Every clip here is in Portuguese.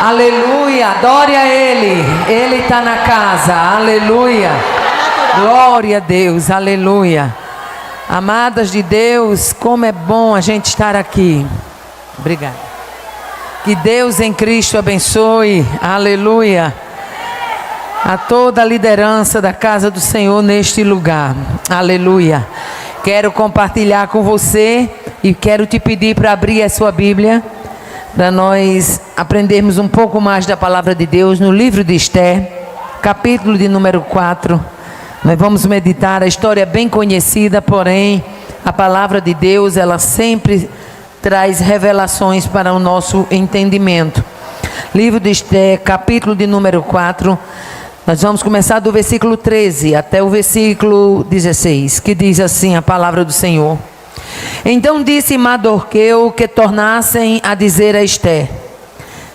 Aleluia, adore a Ele. Ele está na casa, aleluia. Glória a Deus, aleluia. Amadas de Deus, como é bom a gente estar aqui. Obrigada. Que Deus em Cristo abençoe, aleluia, a toda a liderança da casa do Senhor neste lugar, aleluia. Quero compartilhar com você e quero te pedir para abrir a sua Bíblia, para nós aprendermos um pouco mais da palavra de Deus no livro de Esther, capítulo de número 4. Nós vamos meditar, a história é bem conhecida, porém a palavra de Deus, ela sempre traz revelações para o nosso entendimento. Livro de Esther, capítulo de número 4, nós vamos começar do versículo 13 até o versículo 16, que diz assim a palavra do Senhor. Então disse Mardoqueu que tornassem a dizer a Esther: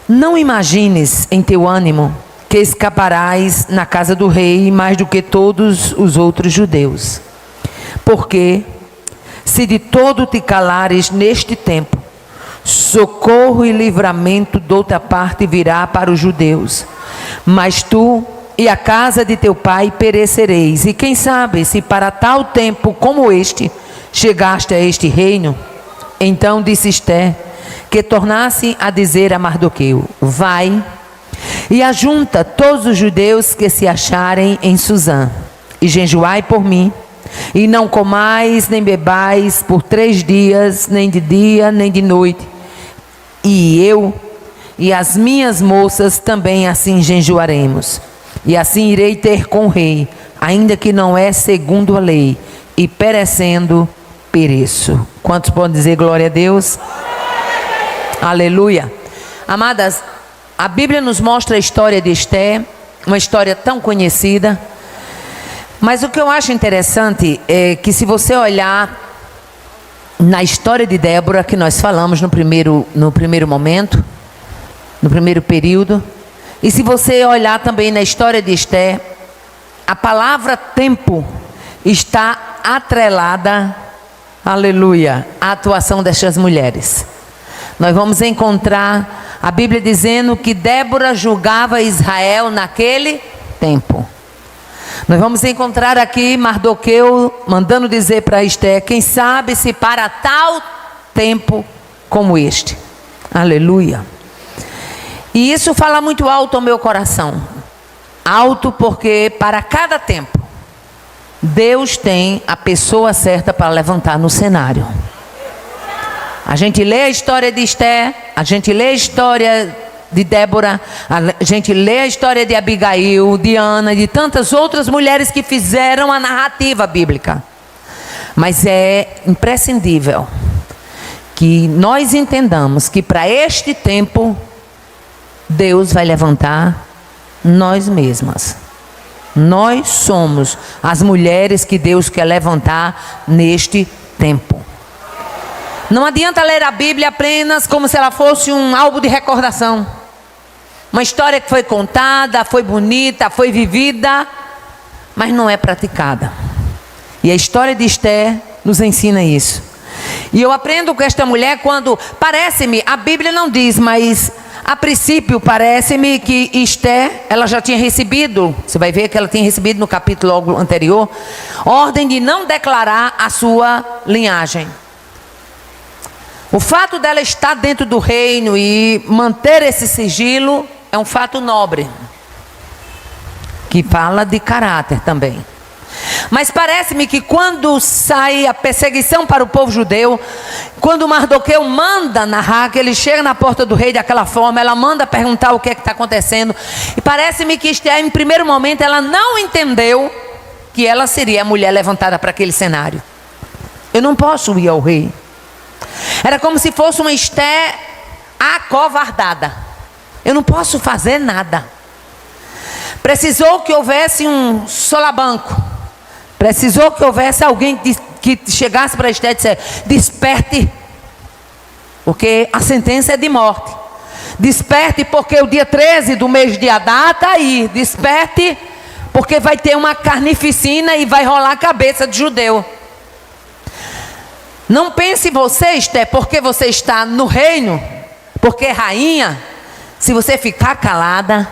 não imagines em teu ânimo que escaparás na casa do rei mais do que todos os outros judeus. Porque se de todo te calares neste tempo, socorro e livramento de outra parte virá para os judeus. Mas tu e a casa de teu pai perecereis. E quem sabe se para tal tempo como este chegaste a este reino? Então disse Esther que tornasse a dizer a Mardoqueu: vai e ajunta todos os judeus que se acharem em Susã, e jejuai por mim, e não comais nem bebais por 3 dias, nem de dia nem de noite. E eu e as minhas moças também assim jejuaremos. E assim irei ter com o rei, ainda que não é segundo a lei, e perecendo, pereço. Quantos podem dizer glória a Deus? Aleluia. Amadas, a Bíblia nos mostra a história de Esther, uma história tão conhecida. Mas o que eu acho interessante é que, se você olhar na história de Débora, que nós falamos no primeiro momento, no primeiro período, e se você olhar também na história de Esther, a palavra tempo está atrelada, aleluia, à atuação destas mulheres. Nós vamos encontrar a Bíblia dizendo que Débora julgava Israel naquele tempo. Nós vamos encontrar aqui Mardoqueu mandando dizer para Esther: quem sabe se para tal tempo como este. Aleluia. E isso fala muito alto ao meu coração. Alto porque para cada tempo Deus tem a pessoa certa para levantar no cenário. A gente lê a história de Esther, a gente lê a história de Débora, a gente lê a história de Abigail, de Ana, de tantas outras mulheres que fizeram a narrativa bíblica. Mas é imprescindível que nós entendamos que para este tempo Deus vai levantar nós mesmas. Nós somos as mulheres que Deus quer levantar neste tempo. Não adianta ler a Bíblia apenas como se ela fosse um álbum de recordação. Uma história que foi contada, foi bonita, foi vivida, mas não é praticada. E a história de Esther nos ensina isso. E eu aprendo com esta mulher quando, parece-me, a Bíblia não diz, mas a princípio parece-me que Esther, ela já tinha recebido, você vai ver que ela tinha recebido no capítulo anterior, ordem de não declarar a sua linhagem. O fato dela estar dentro do reino e manter esse sigilo é um fato nobre, que fala de caráter também. Mas parece-me que quando sai a perseguição para o povo judeu, quando Mardoqueu manda narrar que ele chega na porta do rei daquela forma, ela manda perguntar o que é que está acontecendo. E parece-me que Esther, em primeiro momento, ela não entendeu que ela seria a mulher levantada para aquele cenário. Eu não posso ir ao rei. Era como se fosse uma Esther acovardada. Eu não posso fazer nada. Precisou que houvesse um solabanco. Precisou que houvesse alguém que chegasse para Esther e dissesse: desperte, porque a sentença é de morte. Desperte, porque o dia 13 do mês de Adar está aí. Desperte, porque vai ter uma carnificina e vai rolar a cabeça de judeu. Não pense você, Esther, porque você está no reino, porque é rainha, se você ficar calada,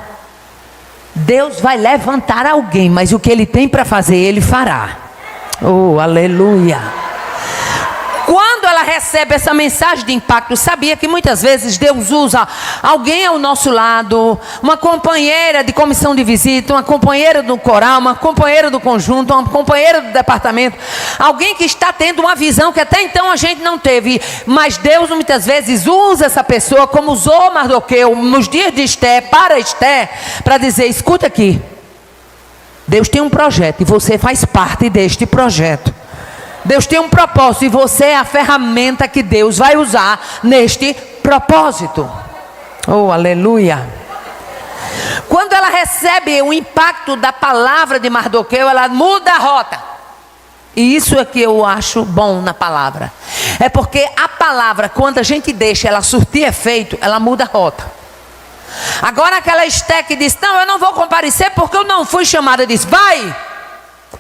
Deus vai levantar alguém, mas o que Ele tem para fazer, Ele fará. Oh, aleluia. Quando ela recebe essa mensagem de impacto, sabia que muitas vezes Deus usa alguém ao nosso lado, uma companheira de comissão de visita, uma companheira do coral, uma companheira do conjunto, uma companheira do departamento, alguém que está tendo uma visão que até então a gente não teve, mas Deus muitas vezes usa essa pessoa, como usou Mardoqueu nos dias de Esté, para dizer: escuta aqui, Deus tem um projeto e você faz parte deste projeto. Deus tem um propósito e você é a ferramenta que Deus vai usar neste propósito. Oh, aleluia. Quando ela recebe o impacto da palavra de Mardoqueu, ela muda a rota. E isso é que eu acho bom na palavra. É porque a palavra, quando a gente deixa ela surtir efeito, ela muda a rota. Agora aquela Esté que diz: não, eu não vou comparecer porque eu não fui chamada, diz: vai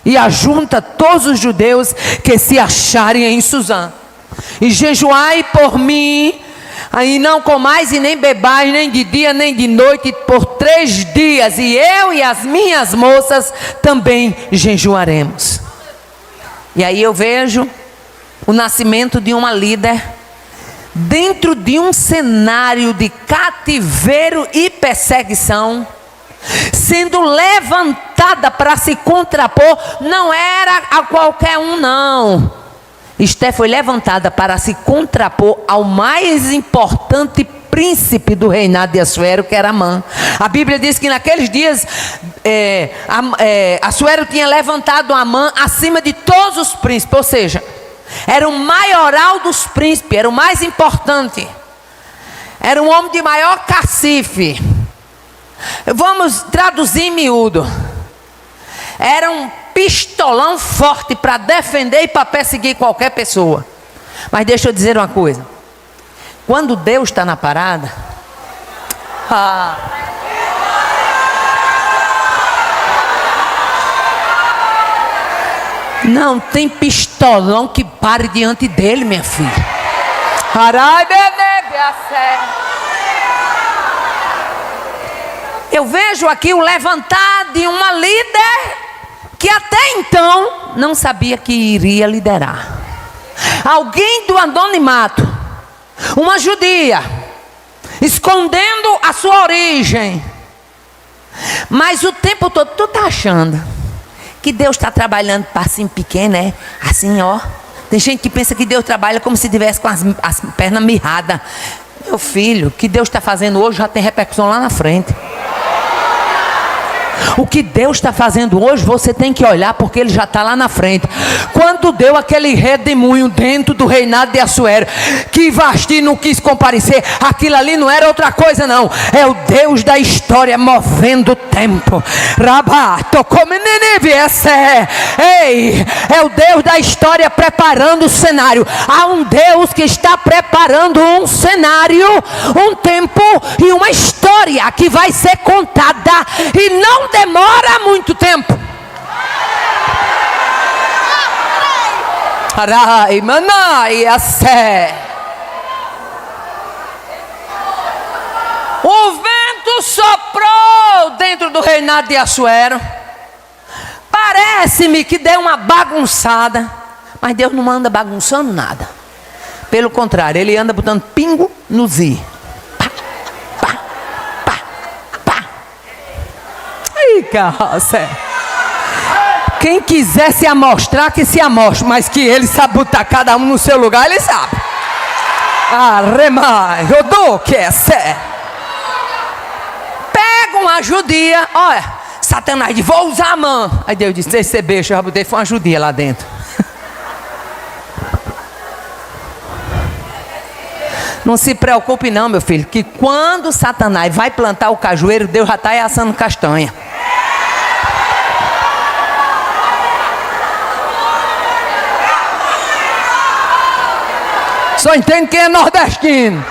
e ajunta todos os judeus que se acharem em Suzã, e jejuai por mim, aí não comais e nem bebais, nem de dia nem de noite, por 3 dias, e eu e as minhas moças também jejuaremos. E aí eu vejo o nascimento de uma líder, dentro de um cenário de cativeiro e perseguição, sendo levantada para se contrapor. Não era a qualquer um, não. Esté foi levantada para se contrapor ao mais importante príncipe do reinado de Assuero, que era Amã. A Bíblia diz que naqueles dias Assuero tinha levantado Amã acima de todos os príncipes, ou seja, era o maioral dos príncipes, era o mais importante, era um homem de maior cacife. Vamos traduzir em miúdo: era um pistolão forte para defender e para perseguir qualquer pessoa. Mas deixa eu dizer uma coisa: quando Deus está na parada, não tem pistolão que pare diante dele, minha filha. Eu vejo aqui o levantar de uma líder que até então não sabia que iria liderar. Alguém do anonimato, uma judia, escondendo a sua origem. Mas o tempo todo, tu tá achando que Deus está trabalhando passinho pequeno, né? Assim, ó. Tem gente que pensa que Deus trabalha como se tivesse com as pernas mirradas. Meu filho, o que Deus está fazendo hoje já tem repercussão lá na frente. O que Deus está fazendo hoje, você tem que olhar, porque Ele já está lá na frente. Quando deu aquele redemoinho dentro do reinado de Assuero, que Vasti não quis comparecer, aquilo ali não era outra coisa, não. É o Deus da história movendo o tempo. Ei, é o Deus da história preparando o cenário. Há um Deus que está preparando um cenário, um tempo e uma história que vai ser contada, e não demora muito tempo. O vento soprou dentro do reinado de Assuero. Parece-me que deu uma bagunçada, mas Deus não anda bagunçando nada. Pelo contrário, Ele anda botando pingo nos i. Quem quiser se amostrar, que se amostre, mas que Ele sabe botar cada um no seu lugar, Ele sabe. Pega uma judia, olha, Satanás diz: vou usar Amã. Aí Deus disse: esse beijo, eu já botei, foi uma judia lá dentro. Não se preocupe não, meu filho, que quando Satanás vai plantar o cajueiro, Deus já está assando castanha. Só entende quem é nordestino.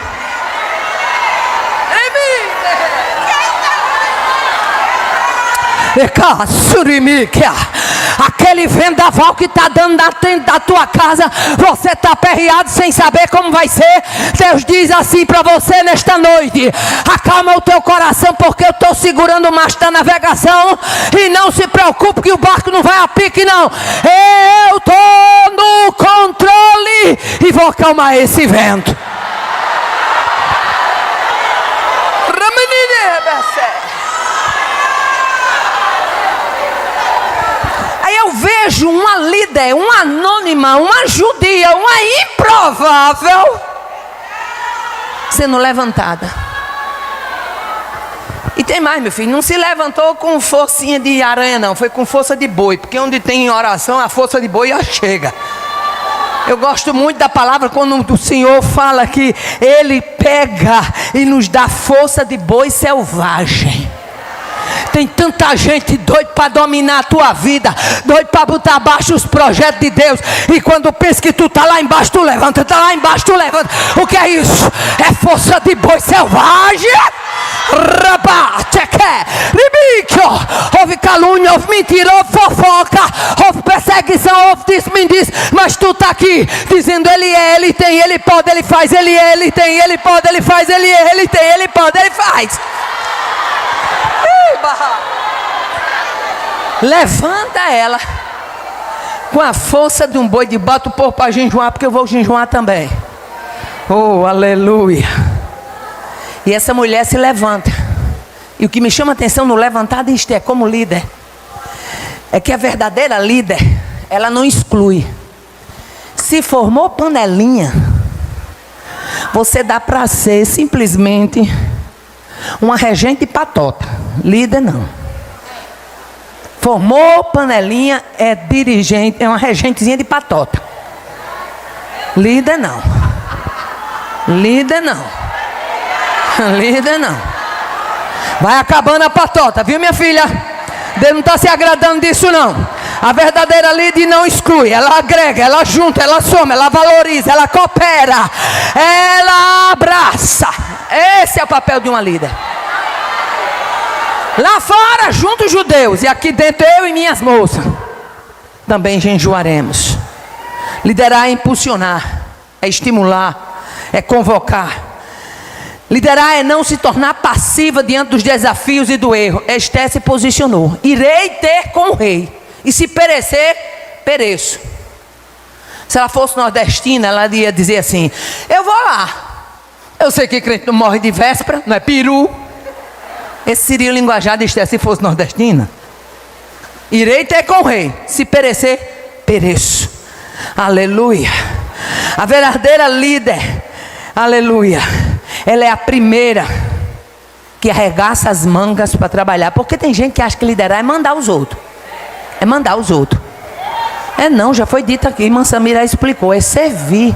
Aquele vendaval que está dando da tua casa, você está aperreado sem saber como vai ser. Deus diz assim para você nesta noite: acalma o teu coração, porque eu estou segurando o mastro da navegação. E não se preocupe que o barco não vai a pique, não. Eu estou no controle e vou acalmar esse vento. Aí eu vejo uma líder, uma anônima, uma judia, uma improvável sendo levantada. E tem mais, meu filho, não se levantou com forcinha de aranha, não, foi com força de boi, porque onde tem oração a força de boi já chega. Eu gosto muito da palavra quando o Senhor fala que Ele pega e nos dá força de boi selvagem. Tem tanta gente doida para dominar a tua vida, doida para botar abaixo os projetos de Deus. E quando pensa que tu está lá embaixo, tu levanta, está lá embaixo, tu levanta. O que é isso? É força de boi selvagem. Houve calúnia, houve mentira, houve fofoca, houve perseguição, houve disso, me diz. Mas tu está aqui dizendo: Ele é, Ele tem, Ele pode, Ele faz. Ele é, Ele tem, Ele pode, Ele faz. Ele é, Ele tem, Ele pode, Ele faz. Levanta ela com a força de um boi de bota o povo para jejuar, porque eu vou jejuar também. Oh, aleluia. E essa mulher se levanta. E o que me chama a atenção no levantar disto como líder, é que a verdadeira líder, ela não exclui. Se formou panelinha, você dá para ser simplesmente uma regente patota. Líder não. Formou panelinha, é dirigente, é uma regentezinha de patota. Líder não. Líder não. Líder não. Vai acabando a patota, viu, minha filha? Deus não está se agradando disso, não. A verdadeira líder não exclui, ela agrega, ela junta, ela soma, ela valoriza, ela coopera, ela abraça. Esse é o papel de uma líder. Lá fora, junto os judeus, e aqui dentro eu e minhas moças também jejuaremos. Liderar é impulsionar, é estimular, é convocar. Liderar é não se tornar passiva diante dos desafios e do erro. Esté se posicionou: irei ter com o rei, e se perecer, pereço. Se ela fosse nordestina, ela ia dizer assim: eu vou lá. Eu sei que crente não morre de véspera, não é peru. Esse seria o linguajar de Esté se fosse nordestina. Irei ter com o rei, se perecer, pereço. Aleluia. A verdadeira líder, aleluia, ela é a primeira que arregaça as mangas para trabalhar. Porque tem gente que acha que liderar é mandar os outros. É mandar os outros. É não, já foi dito aqui, irmã Samira explicou, é servir.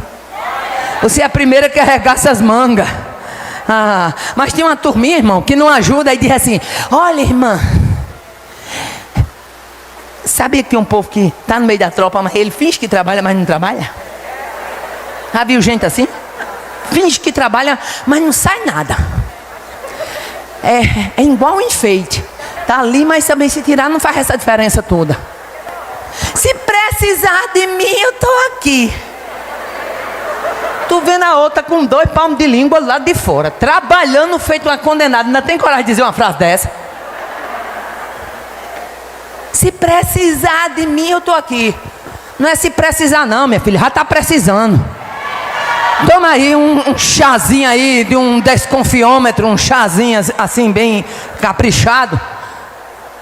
Você é a primeira que arregaça as mangas. Mas tem uma turminha, irmão, que não ajuda e diz assim: olha, irmã, sabia que tem um povo que está no meio da tropa, mas ele finge que trabalha, mas não trabalha? Já viu gente assim? Finge que trabalha, mas não sai nada. É igual um enfeite. Está ali, mas também se tirar não faz essa diferença toda. Se precisar de mim, eu estou aqui. Tu vendo a outra com 2 palmos de língua lá de fora, trabalhando feito uma condenada. Ainda tem coragem de dizer uma frase dessa? Se precisar de mim, eu estou aqui. Não é se precisar não, minha filha, já está precisando. Toma aí um chazinho aí, de um desconfiômetro, um chazinho assim bem caprichado.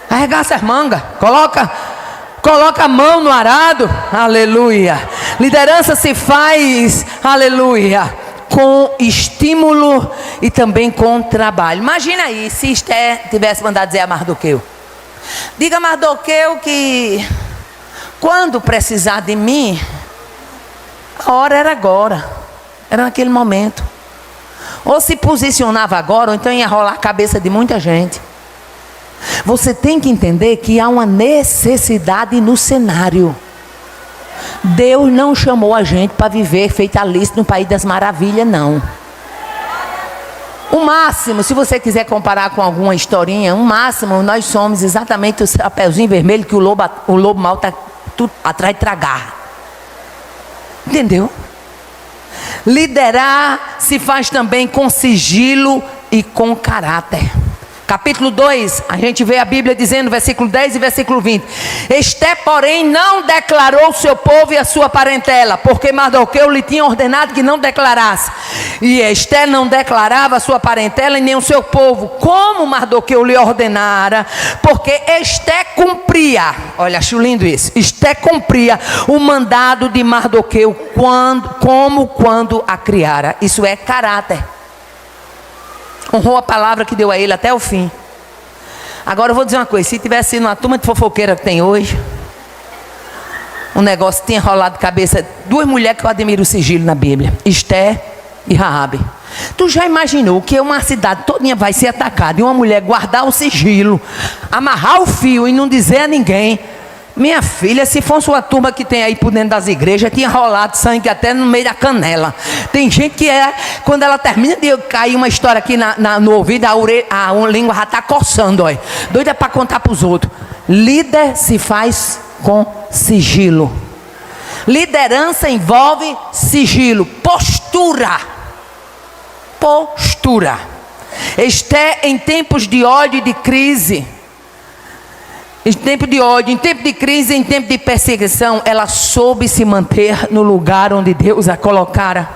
Arregaça as mangas, coloca a mão no arado, aleluia. Liderança se faz, aleluia, com estímulo e também com trabalho. Imagina aí, se Esté tivesse mandado dizer a Mardoqueu: diga a Mardoqueu que quando precisar de mim, a hora era agora, era naquele momento. Ou se posicionava agora, ou então ia rolar a cabeça de muita gente. Você tem que entender que há uma necessidade no cenário. Deus não chamou a gente para viver feita Alice no País das Maravilhas, não. O máximo, se você quiser comparar com alguma historinha, o máximo, nós somos exatamente o chapeuzinho vermelho que o lobo mau está atrás de tragar. Entendeu? Liderar se faz também com sigilo e com caráter. Capítulo 2, a gente vê a Bíblia dizendo, versículo 10 e versículo 20. Esté, porém, não declarou o seu povo e a sua parentela, porque Mardoqueu lhe tinha ordenado que não declarasse. E Esté não declarava a sua parentela e nem o seu povo, como Mardoqueu lhe ordenara, porque Esté cumpria, olha, acho lindo isso, Esté cumpria o mandado de Mardoqueu quando a criara. Isso é caráter. Honrou a palavra que deu a ele até o fim. Agora eu vou dizer uma coisa, se tivesse sido uma turma de fofoqueira que tem hoje, um negócio tinha rolado de cabeça. Duas mulheres que eu admiro o sigilo na Bíblia, Esté e Raabe. Tu já imaginou que uma cidade todinha vai ser atacada e uma mulher guardar o sigilo, amarrar o fio e não dizer a ninguém? Minha filha, se fosse uma turma que tem aí por dentro das igrejas, tinha rolado sangue até no meio da canela. Tem gente que quando ela termina de cair uma história aqui no ouvido, a língua já está coçando, ó. Doida para contar para os outros. Líder se faz com sigilo. Liderança envolve sigilo, postura. Postura. Esté em tempos de ódio e de crise. Em tempo de ódio, em tempo de crise, em tempo de perseguição, ela soube se manter no lugar onde Deus a colocara.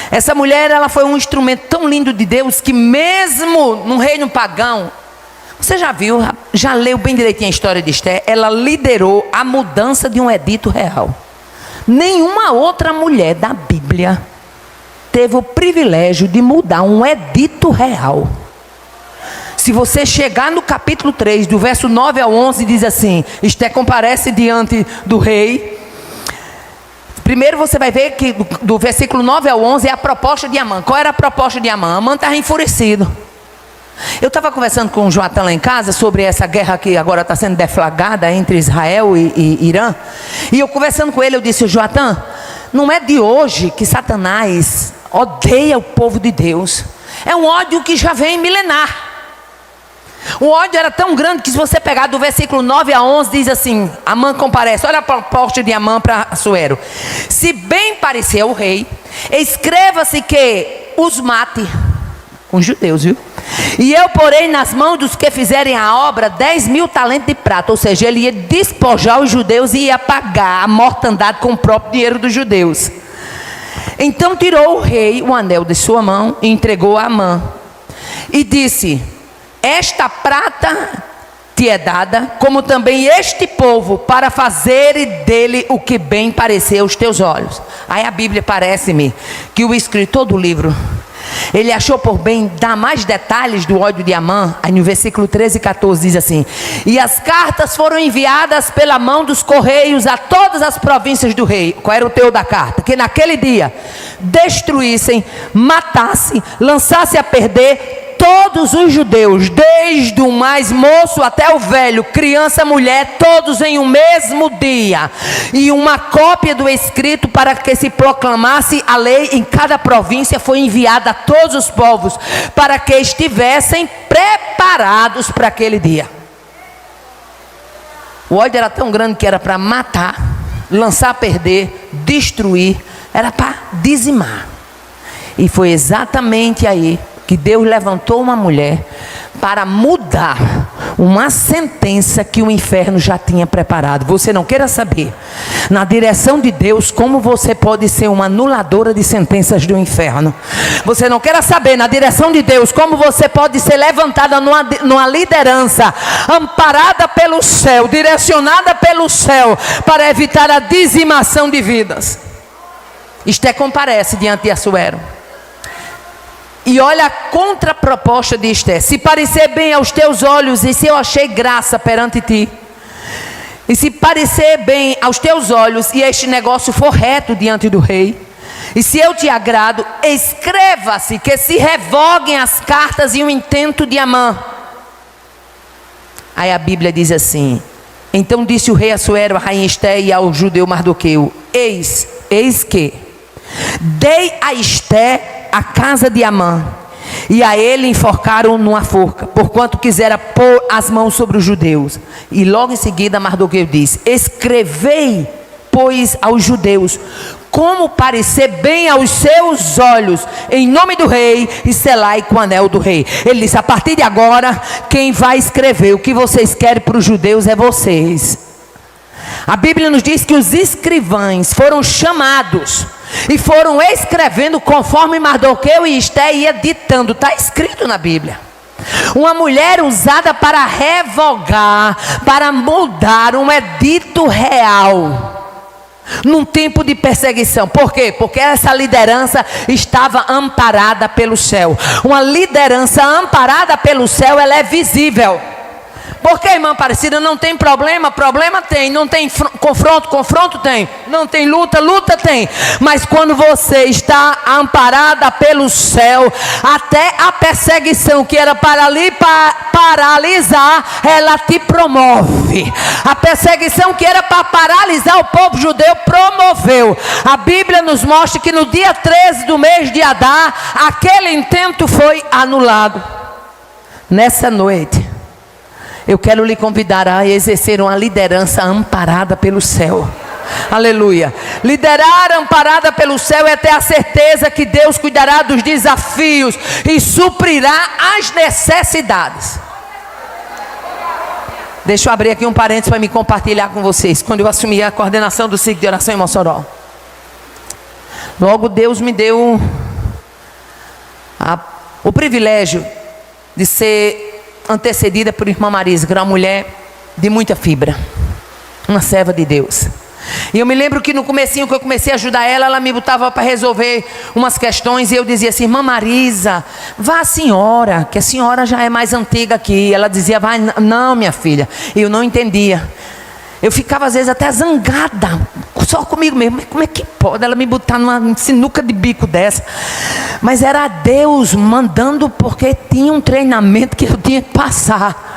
Essa mulher, ela foi um instrumento tão lindo de Deus que mesmo no reino pagão, você já viu, já leu bem direitinho a história de Esté, ela liderou a mudança de um edito real. Nenhuma outra mulher da Bíblia teve o privilégio de mudar um edito real. Se você chegar no capítulo 3, do verso 9 ao 11, diz assim: Esté comparece diante do rei. Primeiro você vai ver que do versículo 9 ao 11 é a proposta de Amã. Qual era a proposta de Amã? Amã estava enfurecido. Eu estava conversando com o Joatan lá em casa sobre essa guerra que agora está sendo deflagrada entre Israel e Irã. E eu conversando com ele, eu disse: Joatan, não é de hoje que Satanás odeia o povo de Deus. É um ódio que já vem milenar. O ódio era tão grande que se você pegar do versículo 9 a 11, diz assim: Amã comparece, olha a proposta de Amã para Assuero. Se bem parecer ao rei, escreva-se que os mate, com judeus, viu? E eu porei nas mãos dos que fizerem a obra 10.000 talentos de prata. Ou seja, ele ia despojar os judeus e ia pagar a mortandade com o próprio dinheiro dos judeus. Então tirou o rei o anel de sua mão e entregou a Amã. E disse: esta prata te é dada, como também este povo, para fazer dele o que bem parecer aos teus olhos. Aí a Bíblia parece-me que o escritor do livro, ele achou por bem dar mais detalhes do ódio de Amã. Aí no versículo 13 e 14 diz assim: e as cartas foram enviadas pela mão dos correios a todas as províncias do rei. Qual era o teor da carta? Que naquele dia destruíssem, matassem, lançassem a perder todos os judeus, desde o mais moço até o velho, criança, mulher, todos em um mesmo dia. E uma cópia do escrito para que se proclamasse a lei em cada província foi enviada a todos os povos, para que estivessem preparados para aquele dia. O ódio era tão grande que era para matar, lançar a perder, destruir, era para dizimar. E foi exatamente aí que Deus levantou uma mulher para mudar uma sentença que o inferno já tinha preparado. Você não queira saber, na direção de Deus, como você pode ser uma anuladora de sentenças do inferno. Você não queira saber, na direção de Deus, como você pode ser levantada numa liderança amparada pelo céu, direcionada pelo céu, para evitar a dizimação de vidas. Esté comparece diante de Assuero. E olha a contraproposta de Esté: se parecer bem aos teus olhos, e se eu achei graça perante ti, e se parecer bem aos teus olhos, e este negócio for reto diante do rei, e se eu te agrado, escreva-se que se revoguem as cartas e o intento de Amã. Aí a Bíblia diz assim: então disse o rei Assuero, a rainha Esté e ao judeu Mardoqueu: eis que dei a Esté a casa de Amã, E a ele enforcaram numa forca, porquanto quisera pôr as mãos sobre os judeus. E logo em seguida Mardoqueu disse: escrevei, pois, aos judeus, como parecer bem aos seus olhos, em nome do rei, e selai com o anel do rei. Ele disse: a partir de agora, quem vai escrever o que vocês querem para os judeus é vocês. A Bíblia nos diz que os escrivães foram chamados e foram escrevendo conforme Mardoqueu e Esté ia ditando. Está escrito na Bíblia. Uma mulher usada para revogar, para mudar um edito real num tempo de perseguição. Por quê? Porque essa liderança estava amparada pelo céu. Uma liderança amparada pelo céu, ela é visível. Porque, irmã Aparecida, não tem problema? Problema tem. Não tem confronto? Confronto tem. Não tem luta? Luta tem. Mas quando você está amparada pelo céu, até a perseguição que era para lhe paralisar, ela te promove. A perseguição que era para paralisar o povo judeu, promoveu. A Bíblia nos mostra que no dia 13 do mês de Adar, aquele intento foi anulado. Nessa noite, eu quero lhe convidar a exercer uma liderança amparada pelo céu. Aleluia. Liderar amparada pelo céu é ter a certeza que Deus cuidará dos desafios e suprirá as necessidades. Deixa eu abrir aqui um parênteses para me compartilhar com vocês. Quando eu assumi a coordenação do ciclo de oração em Mossoró, logo Deus me deu o privilégio de ser antecedida por irmã Marisa, que era uma mulher de muita fibra, uma serva de Deus. E eu me lembro que no comecinho que eu comecei a ajudar ela, ela me botava para resolver umas questões, e eu dizia assim: irmã Marisa, vá a senhora, que a senhora já é mais antiga aqui. Ela dizia: vai. Não, minha filha. E eu não entendia. Eu ficava às vezes até zangada, só comigo mesmo. Mas como é que pode ela me botar numa sinuca de bico dessa? Mas era Deus mandando, porque tinha um treinamento que eu tinha que passar.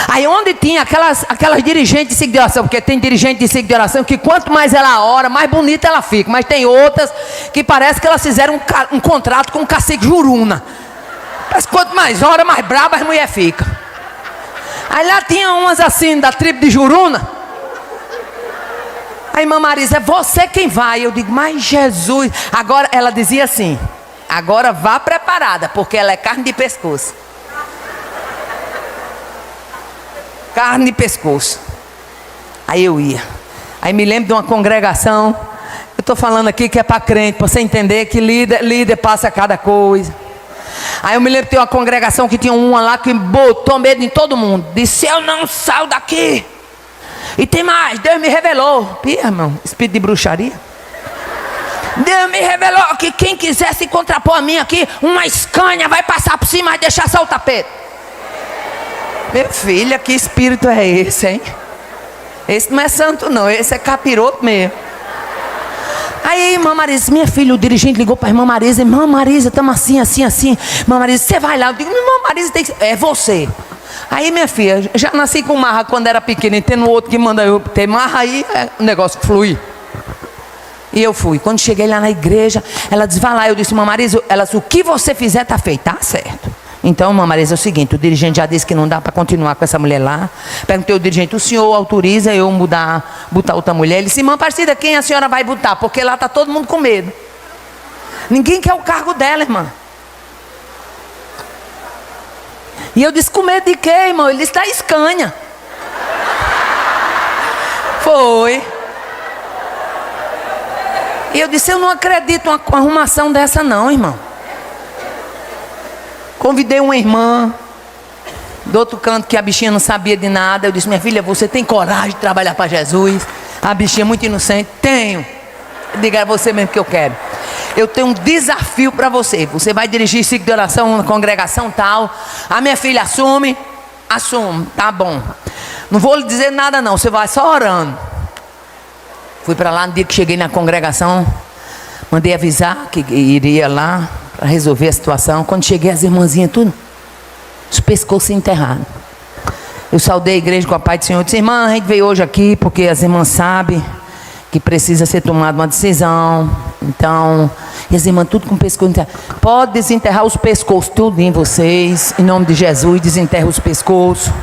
Aí onde tinha aquelas dirigentes de ciclo de oração, porque tem dirigente de ciclo de oração que quanto mais ela ora, mais bonita ela fica. Mas tem outras que parece que elas fizeram um contrato com o cacique Juruna. Mas quanto mais ora, mais braba as mulher fica. Aí lá tinha umas assim, da tribo de Juruna. Aí irmã Marisa: é você quem vai. Eu digo: mas Jesus. Agora ela dizia assim: agora vá preparada, porque ela é carne de pescoço. Carne de pescoço. Aí eu ia. Aí me lembro de uma congregação. Eu estou falando aqui que é para crente, para você entender que líder passa cada coisa. Aí eu me lembro de ter uma congregação que tinha uma lá que botou medo em todo mundo. Disse: eu não saio daqui. E tem mais, Deus me revelou. Irmão, espírito de bruxaria. Deus me revelou que quem quiser se contrapor a mim aqui, uma escânea vai passar por cima e deixar só o tapete. Meu filho, que espírito é esse, hein? Esse não é santo não, esse é capiroto mesmo. Aí irmã Marisa: minha filha, o dirigente ligou para a irmã Marisa: irmã Marisa, estamos assim. Irmã Marisa, você vai lá. Eu digo: irmã Marisa, tem que... é você. Aí minha filha, já nasci com marra quando era pequena, e tendo outro que manda eu ter marra, aí o negócio flui. E eu fui. Quando cheguei lá na igreja, ela disse: vai lá. Eu disse: irmã Marisa, ela disse: o que você fizer está feito. Tá certo. Então, irmã Marisa, é o seguinte: o dirigente já disse que não dá para continuar com essa mulher lá. Perguntei ao dirigente: o senhor autoriza eu botar outra mulher? Ele disse: irmã Aparecida, quem a senhora vai botar? Porque lá está todo mundo com medo. Ninguém quer o cargo dela, irmã. E eu disse: com medo de quê, irmão? Ele disse: da escânea. Foi. E eu disse: eu não acredito numa arrumação dessa não, irmão. Convidei uma irmã do outro canto, que a bichinha não sabia de nada. Eu disse: minha filha, você tem coragem de trabalhar para Jesus? A bichinha muito inocente: tenho. Diga: é você mesmo que eu quero. Eu tenho um desafio para você. Você vai dirigir ciclo de oração, uma congregação tal. A minha filha assume. Tá bom. Não vou lhe dizer nada não, você vai só orando. Fui para lá no dia que cheguei na congregação. Mandei avisar que iria lá para resolver a situação. Quando cheguei, as irmãzinhas tudo, os pescoços enterrados. Eu saudei a igreja com a paz do Senhor. Eu disse: irmã, a gente veio hoje aqui porque as irmãs sabem que que precisa ser tomada uma decisão. Então, e as irmãs tudo com o pescoço. Pode desenterrar os pescoços, tudo em vocês. Em nome de Jesus, desenterra os pescoços.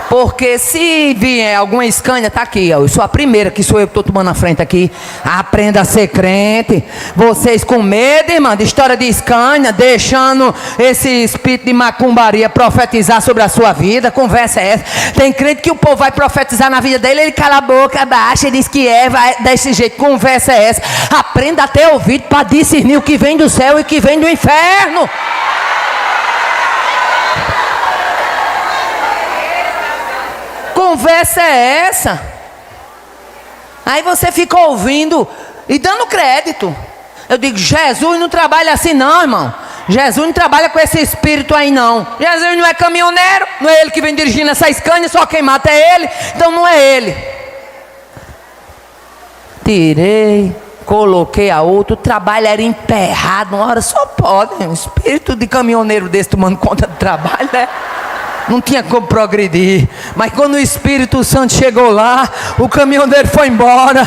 Porque se vier alguma escânia, tá aqui, ó. Eu sou a primeira, que sou eu que estou tomando a frente aqui. Aprenda a ser crente. Vocês com medo, irmã, de história de escânia, deixando esse espírito de macumbaria profetizar sobre a sua vida. Conversa é essa. Tem crente que o povo vai profetizar na vida dele, ele cala a boca, abaixa e diz que vai desse jeito. Conversa é essa. Aprenda a ter ouvido para discernir o que vem do céu e o que vem do inferno. Conversa é essa? Aí você fica ouvindo e dando crédito. Eu digo, Jesus não trabalha assim não, irmão. Jesus não trabalha com esse espírito aí não. Jesus não é caminhoneiro, não é ele que vem dirigindo essa Scania, só quem mata é ele. Então não é ele. Tirei, coloquei a outro, o trabalho era emperrado. Uma hora só pode, um espírito de caminhoneiro desse tomando conta do trabalho, né? Não tinha como progredir. Mas quando o Espírito Santo chegou lá, o caminhoneiro foi embora,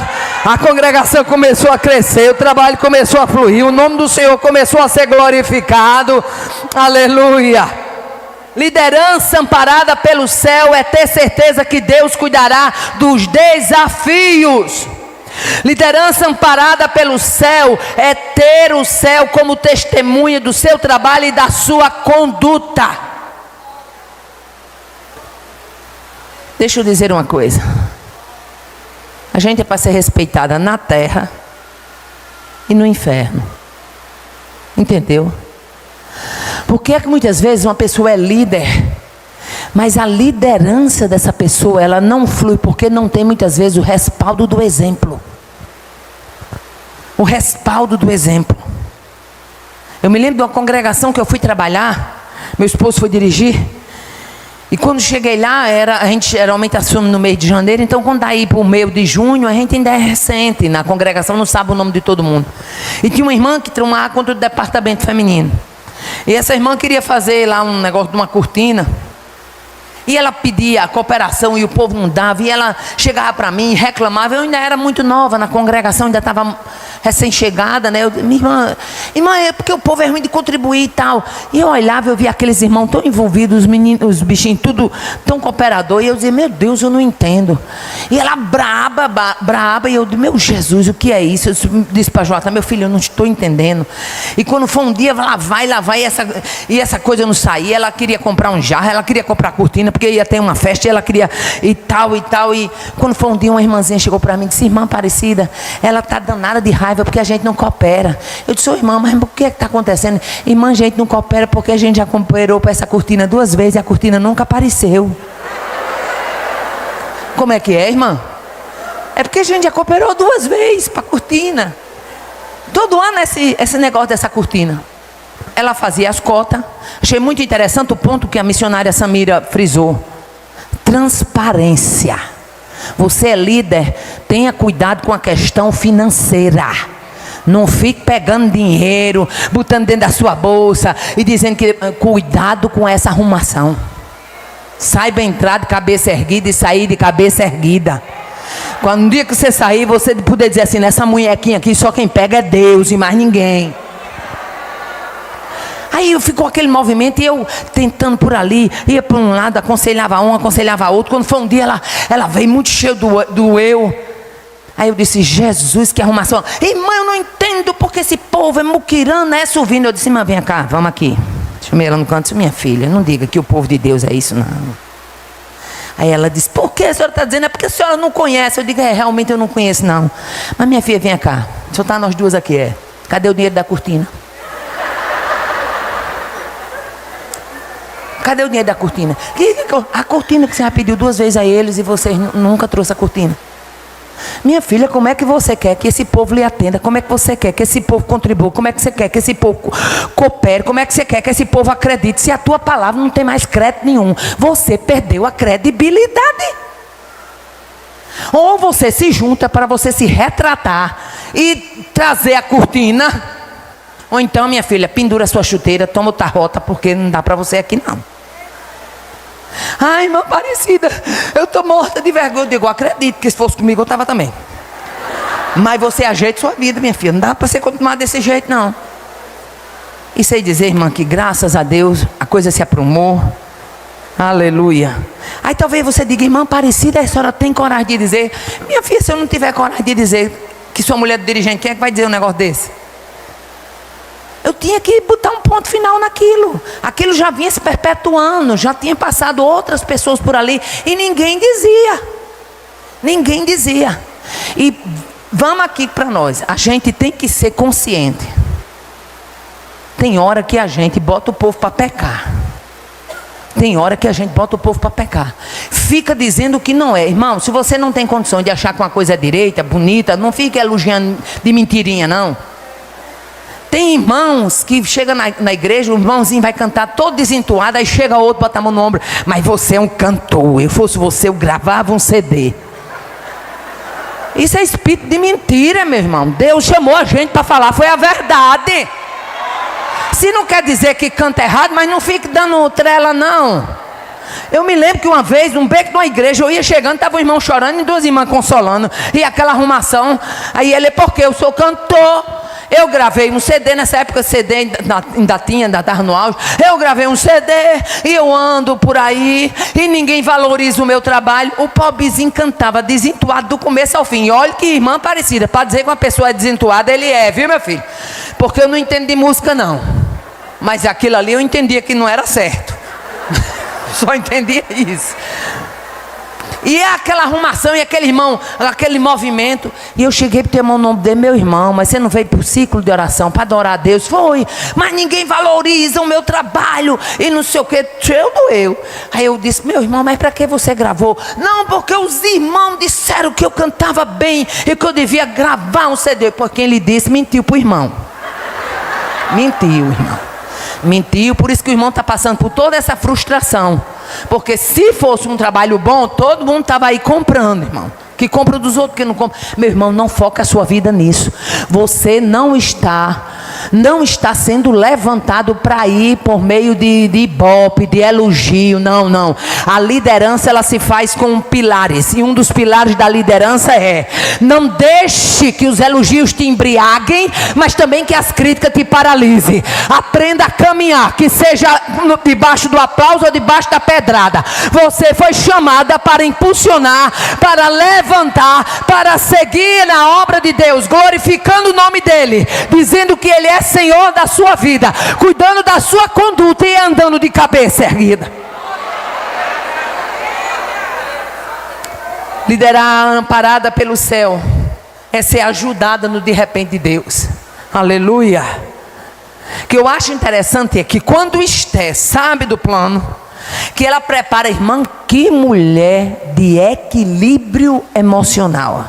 a congregação começou a crescer, o trabalho começou a fluir, o nome do Senhor começou a ser glorificado. Aleluia. Liderança amparada pelo céu é ter certeza que Deus cuidará dos desafios. Liderança amparada pelo céu é ter o céu como testemunha do seu trabalho e da sua conduta. Deixa eu dizer uma coisa. A gente é para ser respeitada na terra e no inferno. Entendeu? Porque é que muitas vezes uma pessoa é líder, mas a liderança dessa pessoa, ela não flui porque não tem muitas vezes o respaldo do exemplo. O respaldo do exemplo. Eu me lembro de uma congregação que eu fui trabalhar, meu esposo foi dirigir. E quando cheguei lá, a gente geralmente assume no mês de janeiro, então quando daí para o meio de junho, a gente ainda é recente, na congregação não sabe o nome de todo mundo. E tinha uma irmã que tomava conta do departamento feminino. E essa irmã queria fazer lá um negócio de uma cortina. E ela pedia a cooperação e o povo não dava. E ela chegava para mim e reclamava. Eu ainda era muito nova na congregação, ainda estava recém-chegada, né? Minha irmã, é porque o povo é ruim de contribuir e tal. E eu olhava, eu via aqueles irmãos tão envolvidos, os meninos, os bichinhos, tudo tão cooperador. E eu dizia, meu Deus, eu não entendo. E ela braba, e eu disse, meu Jesus, o que é isso? Eu disse para a Jota, meu filho, eu não estou entendendo. E quando foi um dia, lá vai, e essa coisa não saía. Ela queria comprar um jarro, ela queria comprar cortina, porque ia ter uma festa e ela queria e tal. E quando foi um dia, uma irmãzinha chegou para mim e disse, irmã Aparecida, ela está danada de raiva porque a gente não coopera. Eu disse, irmã, mas o que é que está acontecendo? Irmã, a gente não coopera porque a gente já cooperou para essa cortina 2 vezes e a cortina nunca apareceu. Como é que é, irmã? É porque a gente já cooperou 2 vezes para a cortina. Todo ano esse negócio dessa cortina. Ela fazia as cotas. Achei muito interessante o ponto que a missionária Samira frisou. Transparência. Você é líder, tenha cuidado com a questão financeira. Não fique pegando dinheiro, botando dentro da sua bolsa e dizendo que cuidado com essa arrumação. Saiba entrar de cabeça erguida e sair de cabeça erguida. Quando um dia que você sair, você poder dizer assim, nessa munhequinha aqui só quem pega é Deus e mais ninguém. Aí ficou aquele movimento e eu tentando por ali, ia para um lado, aconselhava um, aconselhava outro. Quando foi um dia, ela veio muito cheia do eu. Aí eu disse, Jesus, que arrumação. Irmã, eu não entendo porque esse povo é muquirana, é subindo. Eu disse, irmã, vem cá, vamos aqui. Chamei ela no canto, disse, minha filha, não diga que o povo de Deus é isso, não. Aí ela disse, por que a senhora está dizendo? É porque a senhora não conhece. Eu digo, realmente eu não conheço, não. Mas minha filha, vem cá, só está nós duas aqui, Cadê o dinheiro da cortina? Cadê o dinheiro da cortina? A cortina que você já pediu 2 vezes a eles e você nunca trouxe a cortina. Minha filha, como é que você quer que esse povo lhe atenda? Como é que você quer que esse povo contribua? Como é que você quer que esse povo coopere? Como é que você quer que esse povo acredite? Se a tua palavra não tem mais crédito nenhum, você perdeu a credibilidade. Ou você se junta para você se retratar e trazer a cortina, ou então, minha filha, pendura a sua chuteira, toma o tarrota, porque não dá para você aqui não. Ai, irmã Aparecida, eu estou morta de vergonha. Eu digo, acredito que se fosse comigo eu estava também. Mas você ajeita sua vida, minha filha. Não dá para você continuar desse jeito, não. E sei dizer, irmã, que graças a Deus a coisa se aprumou. Aleluia. Aí talvez você diga, irmã Aparecida, a senhora tem coragem de dizer? Minha filha, se eu não tiver coragem de dizer que sua mulher é dirigente, quem é que vai dizer um negócio desse? Eu tinha que botar um ponto final naquilo. Aquilo já vinha se perpetuando, já tinha passado outras pessoas por ali e ninguém dizia. Ninguém dizia. E vamos aqui para nós. A gente tem que ser consciente. Tem hora que a gente bota o povo para pecar. Tem hora que a gente bota o povo para pecar. Fica dizendo que não é. Irmão, se você não tem condição de achar que uma coisa é direita, bonita, não fique elogiando de mentirinha, não. Tem irmãos que chegam na igreja, o irmãozinho vai cantar todo desentuado, aí chega outro, bota a mão no ombro. Mas você é um cantor. Eu fosse você, eu gravava um CD. Isso é espírito de mentira, meu irmão. Deus chamou a gente para falar, foi a verdade. Se não quer dizer que canta errado, mas não fique dando trela, não. Eu me lembro que uma vez, num beco de uma igreja, eu ia chegando, estava um irmão chorando e duas irmãs consolando. E aquela arrumação, aí ele, porque eu sou cantor. Eu gravei um CD, nessa época CD ainda estava no auge. Eu gravei um CD e eu ando por aí e ninguém valoriza o meu trabalho. O pobrezinho cantava desentuado do começo ao fim. E olha que irmã Aparecida, para dizer que uma pessoa é desentuada, ele é, viu meu filho? Porque eu não entendo de música não. Mas aquilo ali eu entendia que não era certo. Só entendia isso. E é aquela arrumação e aquele irmão, aquele movimento. E eu cheguei para ter o nome dele, meu irmão, mas você não veio para o ciclo de oração para adorar a Deus? Foi, mas ninguém valoriza o meu trabalho e não sei o que. Doeu. Aí eu disse, meu irmão, mas para que você gravou? Não, porque os irmãos disseram que eu cantava bem e que eu devia gravar um CD. Porque quem lhe disse, mentiu para o irmão. Mentiu, irmão. Mentiu, por isso que o irmão está passando por toda essa frustração. Porque se fosse um trabalho bom, todo mundo estava aí comprando, irmão. Que compra dos outros, que não compra. Meu irmão, não foca a sua vida nisso. Você não está sendo levantado para ir por meio de ibope, de elogio. Não. A liderança, ela se faz com pilares. E um dos pilares da liderança é: não deixe que os elogios te embriaguem, mas também que as críticas te paralisem. Aprenda a caminhar, que seja debaixo do aplauso ou debaixo da pedrada. Você foi chamada para impulsionar, para levantar, para seguir na obra de Deus, glorificando o nome dele, dizendo que ele é Senhor da sua vida, cuidando da sua conduta e andando de cabeça erguida. Liderar amparada pelo céu é ser ajudada no de repente de Deus. Aleluia. O que eu acho interessante é que quando Esté sabe do plano, que ela prepara, irmã, que mulher de equilíbrio emocional.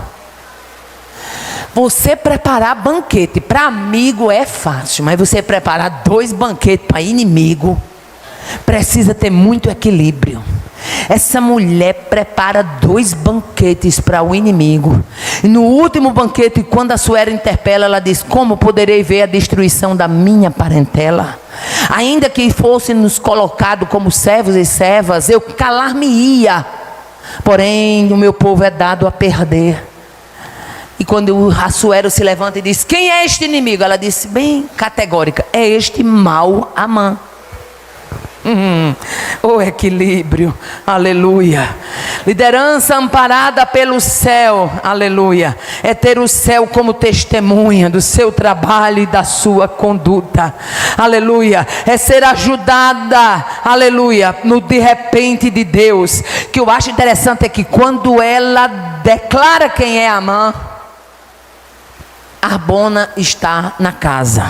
Você preparar banquete para amigo é fácil, mas você preparar 2 banquetes para inimigo, precisa ter muito equilíbrio. Essa mulher prepara 2 banquetes para o inimigo. E no último banquete, quando a Suera interpela, ela diz: como poderei ver a destruição da minha parentela? Ainda que fôssemos colocados como servos e servas, eu calar-me-ia. Porém, o meu povo é dado a perder. E quando a Suera se levanta e diz: quem é este inimigo? Ela disse bem categórica: é este mau Amã. O equilíbrio, aleluia. Liderança amparada pelo céu, aleluia, é ter o céu como testemunha do seu trabalho e da sua conduta, aleluia. É ser ajudada, aleluia, no de repente de Deus. O que eu acho interessante é que quando ela declara quem é Amã, Arbona está na casa.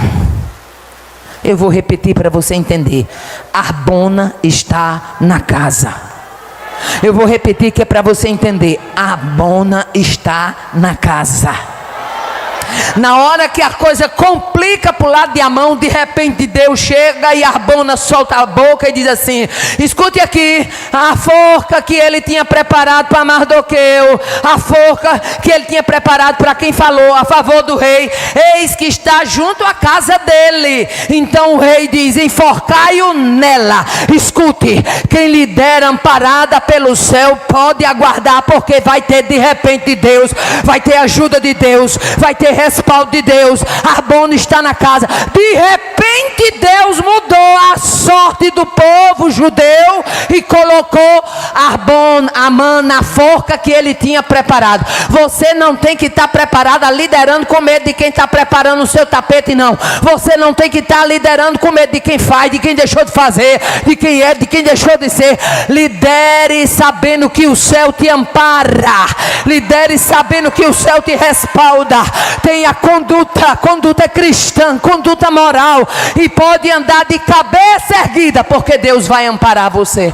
Eu vou repetir para você entender. Arbona está na casa. Eu vou repetir que é para você entender. Arbona está na casa. Na hora que a coisa complica pro lado de Amã, de repente Deus chega e Arbona solta a boca e diz assim: escute aqui, a forca que ele tinha preparado para Mardoqueu, a forca que ele tinha preparado para quem falou a favor do rei, eis que está junto à casa dele. Então o rei diz: enforcai-o nela. Escute, quem lhe der amparada pelo céu pode aguardar, porque vai ter de repente Deus, vai ter ajuda de Deus, vai ter respaldo de Deus. Arbona está na casa. De repente Deus mudou a sorte do povo judeu e colocou Amã na forca que ele tinha preparado. Você não tem que estar preparada liderando com medo de quem está preparando o seu tapete, não. Você não tem que estar liderando com medo de quem faz, de quem deixou de fazer, de quem é, de quem deixou de ser. Lidere sabendo que o céu te ampara. Lidere sabendo que o céu te respalda. Tenha conduta cristã, conduta moral, e pode andar de cabeça erguida, porque Deus vai amparar você.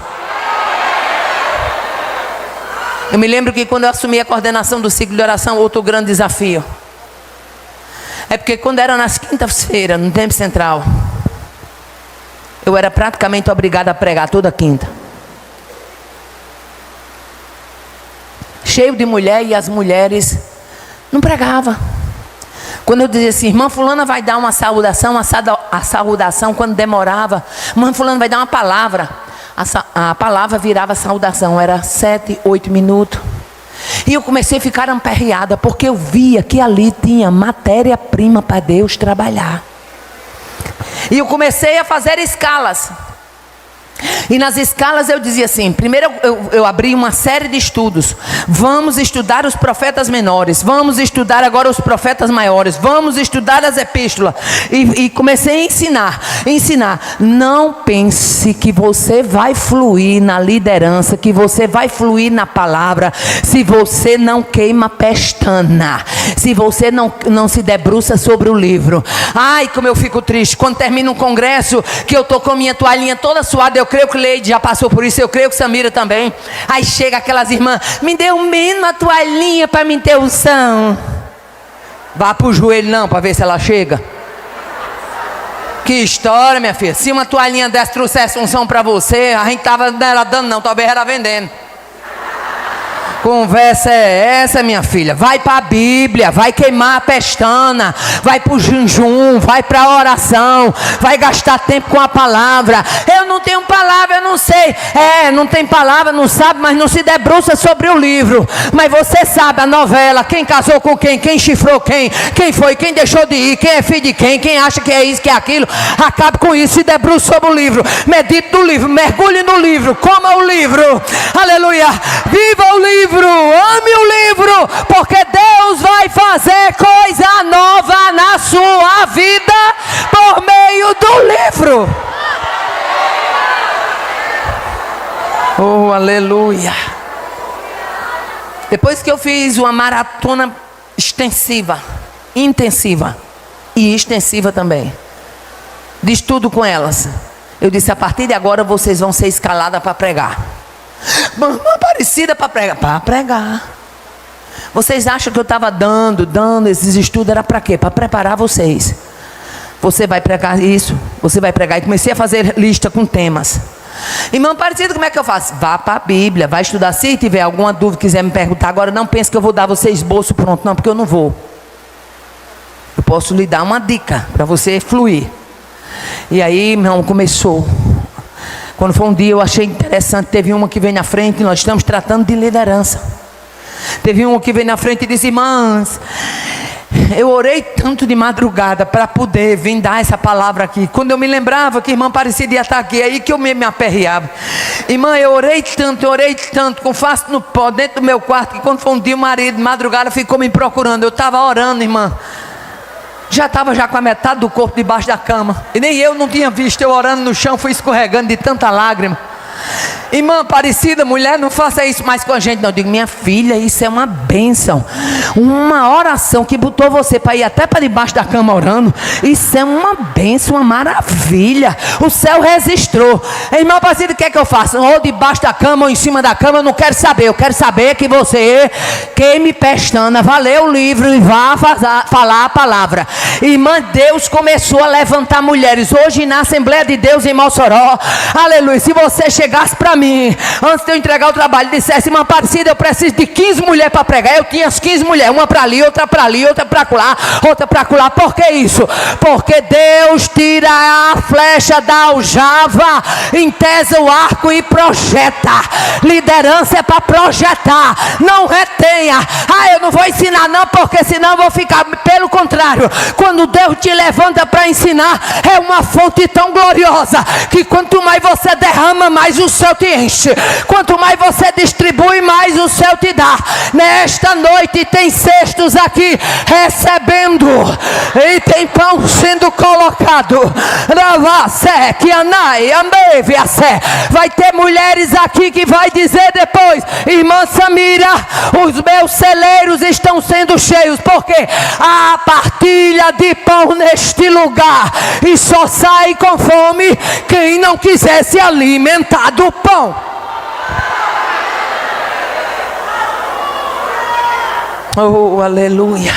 Eu me lembro que quando eu assumi a coordenação do ciclo de oração, outro grande desafio é porque quando era nas quintas-feiras, no tempo central, eu era praticamente obrigado a pregar toda quinta, cheio de mulher, e as mulheres não pregavam. Quando eu dizia assim: irmã fulana vai dar uma saudação, a saudação quando demorava, irmã fulana vai dar uma palavra, a palavra virava saudação, era 7, 8 minutos. E eu comecei a ficar amperreada, porque eu via que ali tinha matéria-prima para Deus trabalhar. E eu comecei a fazer escalas. E nas escalas eu dizia assim: primeiro eu abri uma série de estudos. Vamos estudar os profetas menores, vamos estudar agora os profetas maiores, vamos estudar as epístolas. E comecei a ensinar. Não pense que você vai fluir na liderança, que você vai fluir na palavra, se você não queima pestana, se você não se debruça sobre o livro. Ai, como eu fico triste quando termina um congresso, que eu estou com minha toalhinha toda suada. Eu creio que Leide já passou por isso, eu creio que Samira também. Aí chega aquelas irmãs: me dê um menos uma toalhinha para me ter unção. Vá pro joelho não, para ver se ela chega. Que história, minha filha. Se uma toalhinha dessa trouxesse unção para você, a gente tava nela dando não, talvez era vendendo. Conversa é essa, minha filha? Vai para a Bíblia, vai queimar a pestana, vai para o jejum, vai para a oração, vai gastar tempo com a palavra. Eu não tenho palavra, eu não sei. Não tem palavra, não sabe, mas não se debruça sobre o livro. Mas você sabe a novela, quem casou com quem chifrou quem foi, quem deixou de ir, quem é filho de quem acha que é isso, que é aquilo. Acabe com isso, se debruce sobre o livro, medite no livro, mergulhe no livro, coma o livro, aleluia, viva o livro. Ame o livro, porque Deus vai fazer coisa nova na sua vida por meio do livro. Oh, aleluia. Depois que eu fiz uma maratona extensiva, intensiva e extensiva também, de estudo com elas, eu disse: a partir de agora vocês vão ser escaladas para pregar. Mamãe Aparecida para pregar. Para pregar. Vocês acham que eu estava dando esses estudos? Era para quê? Para preparar vocês. Você vai pregar isso, você vai pregar. E comecei a fazer lista com temas. Irmã Aparecida, como é que eu faço? Vá para a Bíblia, vai estudar. Se tiver alguma dúvida, quiser me perguntar agora, não pense que eu vou dar você esboço pronto, não, porque eu não vou. Eu posso lhe dar uma dica para você fluir. E aí, irmão, começou. Quando foi um dia, eu achei interessante. Teve uma que veio na frente, nós estamos tratando de liderança. Teve uma que veio na frente e disse: irmãs, eu orei tanto de madrugada para poder vir dar essa palavra aqui. Quando eu me lembrava que a irmã Aparecida ia estar aqui, aí que eu me aperreava. Irmã, eu orei tanto, com face no pó, dentro do meu quarto, que quando foi um dia, o marido de madrugada ficou me procurando. Eu estava orando, irmã. Já estava com a metade do corpo debaixo da cama. E nem eu não tinha visto, eu orando no chão, fui escorregando de tanta lágrima. Irmã Aparecida, mulher, não faça isso mais com a gente não. Eu digo, minha filha, isso é uma bênção. Uma oração que botou você para ir até para debaixo da cama orando. Isso é uma bênção, uma maravilha. O céu registrou. Irmã Aparecida, o que é que eu faço? Ou debaixo da cama ou em cima da cama, eu não quero saber. Eu quero saber que você queime pestana, vá ler o livro e vá falar a palavra. Irmã, Deus começou a levantar mulheres. Hoje na Assembleia de Deus em Mossoró, aleluia, se você chegasse para mim, antes de eu entregar o trabalho, e dissesse, irmã Aparecida, eu preciso de 15 mulheres para pregar. Eu tinha as 15 mulheres, uma para ali, outra para ali, outra para lá, outra para lá. Por que isso? Porque Deus tira a flecha da aljava, entesa o arco e projeta. Liderança é para projetar, não retenha. Eu não vou ensinar não, porque senão eu vou ficar. Pelo contrário, quando Deus te levanta para ensinar, é uma fonte tão gloriosa, que quanto mais você derrama, mais o céu te enche. Quanto mais você distribui, mais o céu te dá. Nesta noite tem cestos aqui recebendo, e tem pão sendo colocado. Vai ter mulheres aqui que vai dizer depois, irmã Samira, os meus celeiros estão sendo cheios, porque há partilha de pão neste lugar, e só sai com fome quem não quiser se alimentar do pão. Oh, aleluia.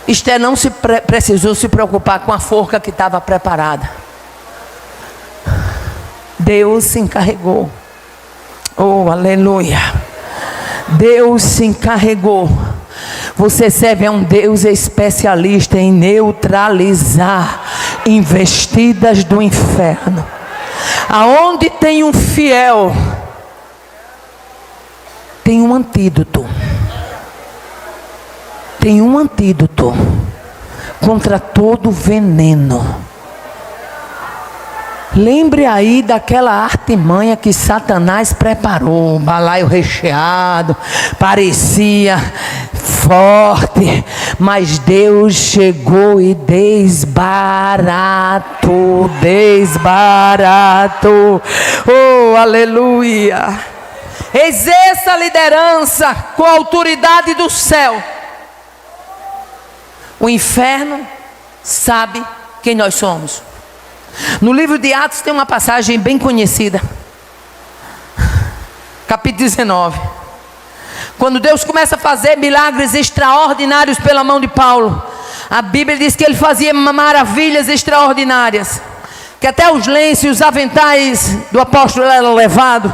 Esther não precisou se preocupar com a forca que estava preparada. Deus se encarregou. Oh, aleluia. Deus se encarregou. Você serve a um Deus especialista em neutralizar investidas do inferno. Aonde tem um fiel, tem um antídoto. Tem um antídoto contra todo veneno. Lembre aí daquela artimanha que Satanás preparou, um balaio recheado, parecia forte, mas Deus chegou e desbaratou. Oh, aleluia. Exerça a liderança com a autoridade do céu. O inferno sabe quem nós somos. No livro de Atos tem uma passagem bem conhecida, capítulo 19, quando Deus começa a fazer milagres extraordinários pela mão de Paulo. A Bíblia diz que ele fazia maravilhas extraordinárias, que até os lenços e os aventais do apóstolo eram levados,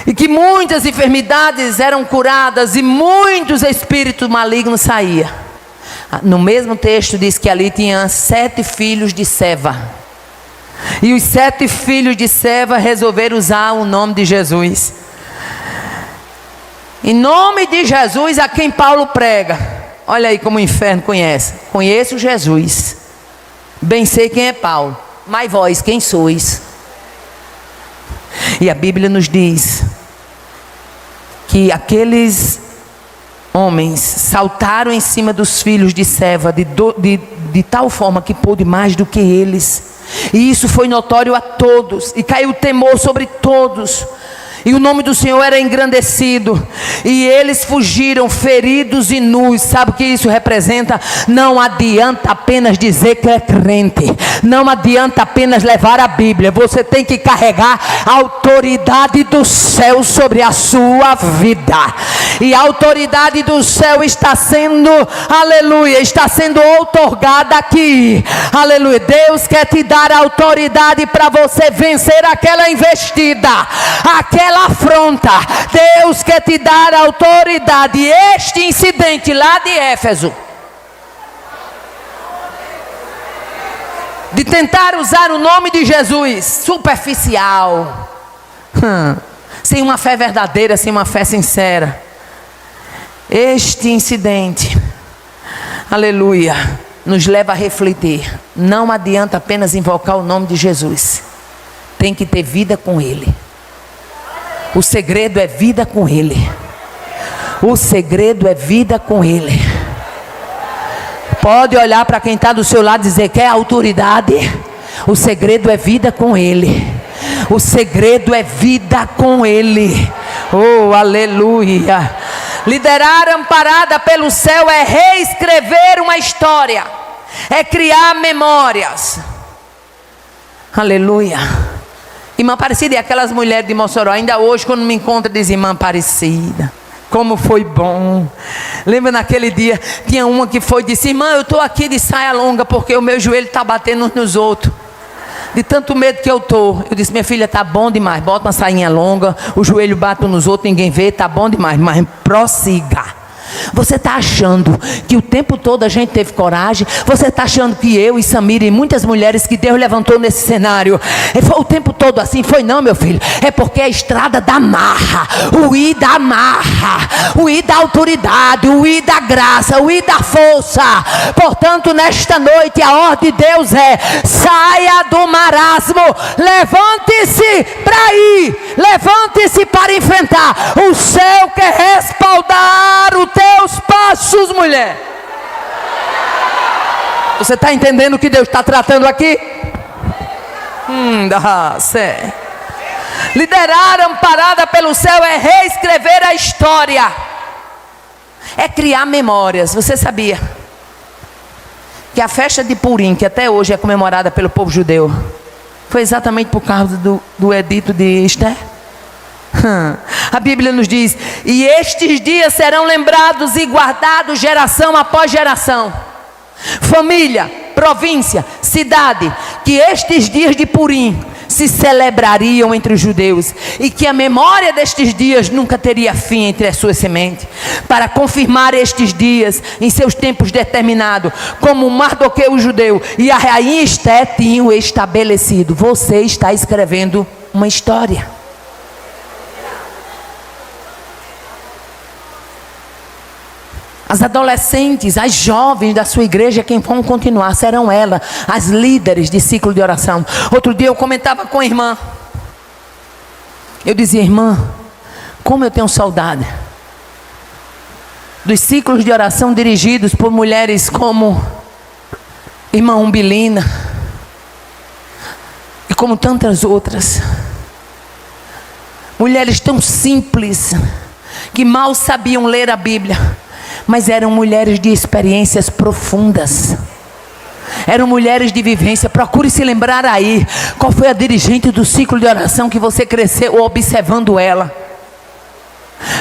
e que muitas enfermidades eram curadas e muitos espíritos malignos saíam. No mesmo texto diz que ali tinha 7 filhos de Seva, e os 7 filhos de Seva resolveram usar o nome de Jesus. Em nome de Jesus a quem Paulo prega. Olha aí como o inferno conhece. Conheço Jesus, bem sei quem é Paulo, mas vós quem sois? E a Bíblia nos diz que aqueles homens saltaram em cima dos filhos de Seva de tal forma que pôde mais do que eles. E isso foi notório a todos, e caiu temor sobre todos, e o nome do Senhor era engrandecido, e eles fugiram feridos e nus. Sabe o que isso representa? Não adianta apenas dizer que é crente, não adianta apenas levar a Bíblia, você tem que carregar a autoridade do céu sobre a sua vida. E a autoridade do céu está sendo, aleluia, está sendo outorgada aqui, aleluia. Deus quer te dar autoridade para você vencer aquela investida, aquela afronta. Deus quer te dar autoridade. Este incidente lá de Éfeso, de tentar usar o nome de Jesus superficial, sem uma fé verdadeira, sem uma fé sincera. Este incidente, aleluia, nos leva a refletir. Não adianta apenas invocar o nome de Jesus, tem que ter vida com Ele. O segredo é vida com Ele. O segredo é vida com Ele. Pode olhar para quem está do seu lado e dizer: quer autoridade? O segredo é vida com Ele. O segredo é vida com Ele. Oh, aleluia. Liderar amparada pelo céu é reescrever uma história, é criar memórias. Aleluia. Irmã Aparecida e aquelas mulheres de Mossoró, ainda hoje quando me encontro diz: irmã Aparecida, como foi bom. Lembra naquele dia, tinha uma que foi e disse: irmã, eu estou aqui de saia longa porque o meu joelho está batendo uns nos outros, de tanto medo que eu estou. Eu disse: minha filha, tá bom demais, bota uma sainha longa, o joelho bate uns nos outros, ninguém vê, tá bom demais, mas prossiga. Você está achando que o tempo todo a gente teve coragem? Você está achando que eu e Samira e muitas mulheres que Deus levantou nesse cenário foi o tempo todo assim? Foi não, meu filho. É porque a estrada da marra, o I da marra, o I da autoridade, o I da graça, o I da força. Portanto, nesta noite a ordem de Deus é: saia do marasmo, levante-se para ir, levante-se para enfrentar. O céu quer respaldar o teus passos, mulher. Você está entendendo o que Deus está tratando aqui? Liderar amparada pelo céu é reescrever a história, é criar memórias. Você sabia que a festa de Purim, que até hoje é comemorada pelo povo judeu, foi exatamente por causa do edito de Esther? A Bíblia nos diz: e estes dias serão lembrados e guardados geração após geração. Família, província, cidade, que estes dias de Purim se celebrariam entre os judeus, e que a memória destes dias nunca teria fim entre as suas sementes, para confirmar estes dias em seus tempos determinados, como Mardoqueu judeu e a rainha Esté tinham estabelecido. Você está escrevendo uma história. As adolescentes, as jovens da sua igreja, quem vão continuar serão elas, as líderes de ciclo de oração. Outro dia eu comentava com a irmã, eu dizia: irmã, como eu tenho saudade dos ciclos de oração dirigidos por mulheres como irmã Umbilina e como tantas outras. Mulheres tão simples, que mal sabiam ler a Bíblia, mas eram mulheres de experiências profundas, eram mulheres de vivência. Procure se lembrar aí, qual foi a dirigente do ciclo de oração que você cresceu observando ela.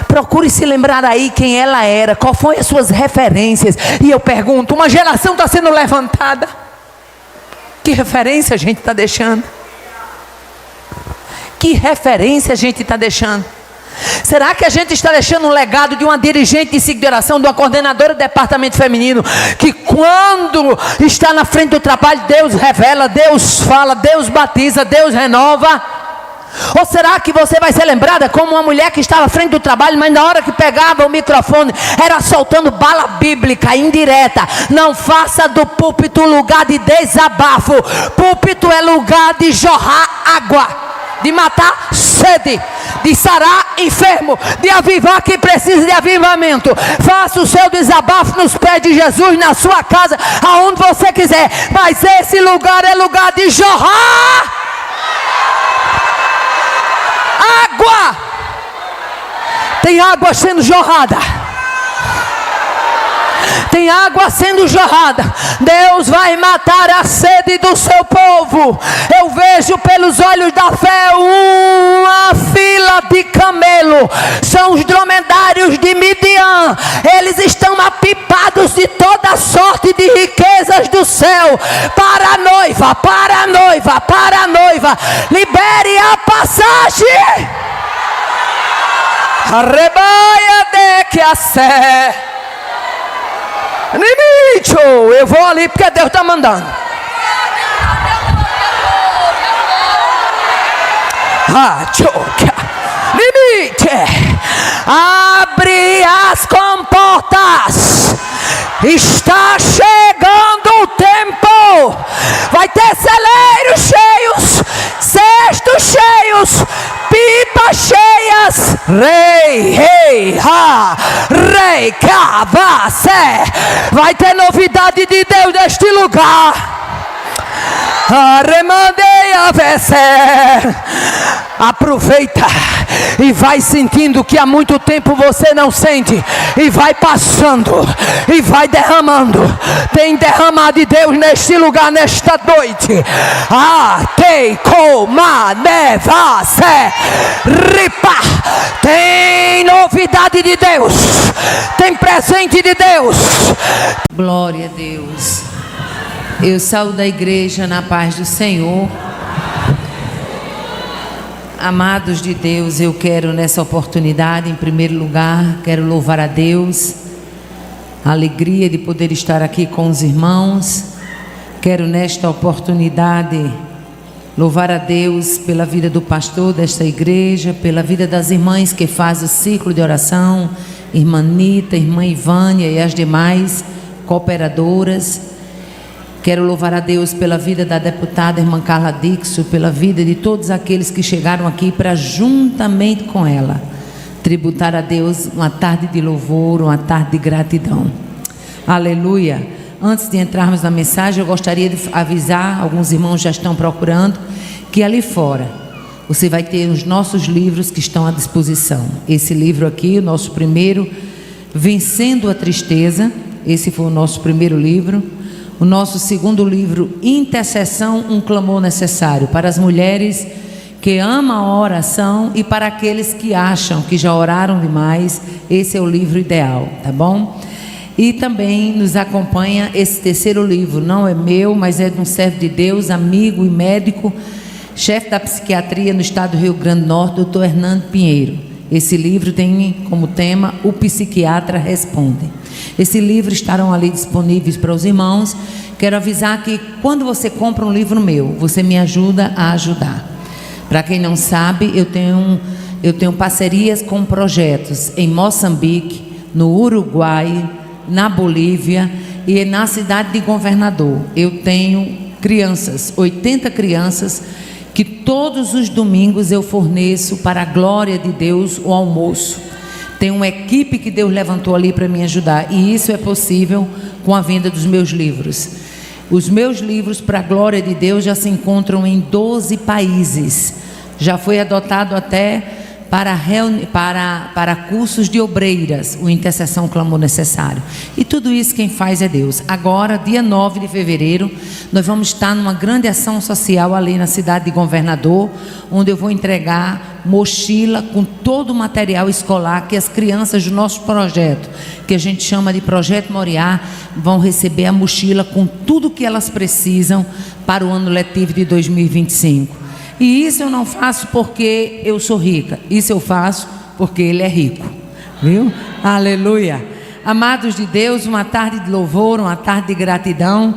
Procure se lembrar aí quem ela era, qual foram as suas referências. E eu pergunto: uma geração está sendo levantada, que referência a gente está deixando? Que referência a gente está deixando? Será que a gente está deixando um legado de uma dirigente de ciclo de oração, de uma coordenadora do departamento feminino, que quando está na frente do trabalho, Deus revela, Deus fala, Deus batiza, Deus renova? Ou será que você vai ser lembrada como uma mulher que estava à frente do trabalho, mas na hora que pegava o microfone, era soltando bala bíblica indireta? Não faça do púlpito lugar de desabafo. Púlpito é lugar de jorrar água, de matar sede, de sarar enfermo, de avivar quem precisa de avivamento. Faça o seu desabafo nos pés de Jesus, na sua casa, aonde você quiser, mas esse lugar é lugar de jorrar água. Tem água sendo jorrada, tem água sendo jorrada. Deus vai matar a sede do seu povo. Eu vejo pelos olhos da fé uma fila de camelo. São os dromedários de Midian. Eles estão apipados de toda sorte de riquezas do céu. Para a noiva, para a noiva, para a noiva. Libere a passagem. Arrebaia de que a sé. Eu vou ali porque Deus está mandando. Abre as comportas. Está chegando o tempo. Vai ter celeiros cheios, cestos cheios, pipas cheias. Rei, cavacé. Vai ter novidade de Deus neste lugar. Arremandeia vencer. Aproveita e vai sentindo que há muito tempo você não sente, e vai passando e vai derramando. Tem derramado de Deus neste lugar, nesta noite. Ripa. Tem novidade de Deus, tem presente de Deus. Glória a Deus. Eu saúdo a igreja na paz do Senhor. Amados de Deus, eu quero nessa oportunidade, em primeiro lugar, quero louvar a Deus, a alegria de poder estar aqui com os irmãos. Quero nesta oportunidade louvar a Deus pela vida do pastor desta igreja, pela vida das irmãs que fazem o ciclo de oração, irmã Anitta, irmã Ivânia e as demais cooperadoras. Quero louvar a Deus pela vida da deputada irmã Carla Dixon, pela vida de todos aqueles que chegaram aqui para, juntamente com ela, tributar a Deus uma tarde de louvor, uma tarde de gratidão. Aleluia. Antes de entrarmos na mensagem, eu gostaria de avisar, alguns irmãos já estão procurando, que ali fora você vai ter os nossos livros que estão à disposição. Esse livro aqui, o nosso primeiro, Vencendo a Tristeza, esse foi o nosso primeiro livro. O nosso segundo livro, Intercessão, um clamor necessário, para as mulheres que amam a oração e para aqueles que acham que já oraram demais. Esse é o livro ideal, tá bom? E também nos acompanha esse terceiro livro, não é meu, mas é de um servo de Deus, amigo e médico, chefe da psiquiatria no estado do Rio Grande do Norte, doutor Hernando Pinheiro. Esse livro tem como tema O Psiquiatra Responde. Esse livro estarão ali disponíveis para os irmãos. Quero avisar que quando você compra um livro meu, você me ajuda a ajudar. Para quem não sabe, eu tenho parcerias com projetos em Moçambique, no Uruguai, na Bolívia e na cidade de Governador. Eu tenho crianças, 80 crianças, que todos os domingos eu forneço para a glória de Deus o almoço. Tem uma equipe que Deus levantou ali para me ajudar, e isso é possível com a venda dos meus livros. Os meus livros, para a glória de Deus, já se encontram em 12 países. Já foi adotado até para cursos de obreiras, o Intercessão Clamor Necessário. E tudo isso quem faz é Deus. Agora, dia 9 de fevereiro, nós vamos estar numa grande ação social ali na cidade de Governador, onde eu vou entregar mochila com todo o material escolar que as crianças do nosso projeto, que a gente chama de Projeto Moriá, vão receber a mochila com tudo que elas precisam para o ano letivo de 2025. E isso eu não faço porque eu sou rica, isso eu faço porque Ele é rico, viu? Aleluia. Amados de Deus, uma tarde de louvor, uma tarde de gratidão.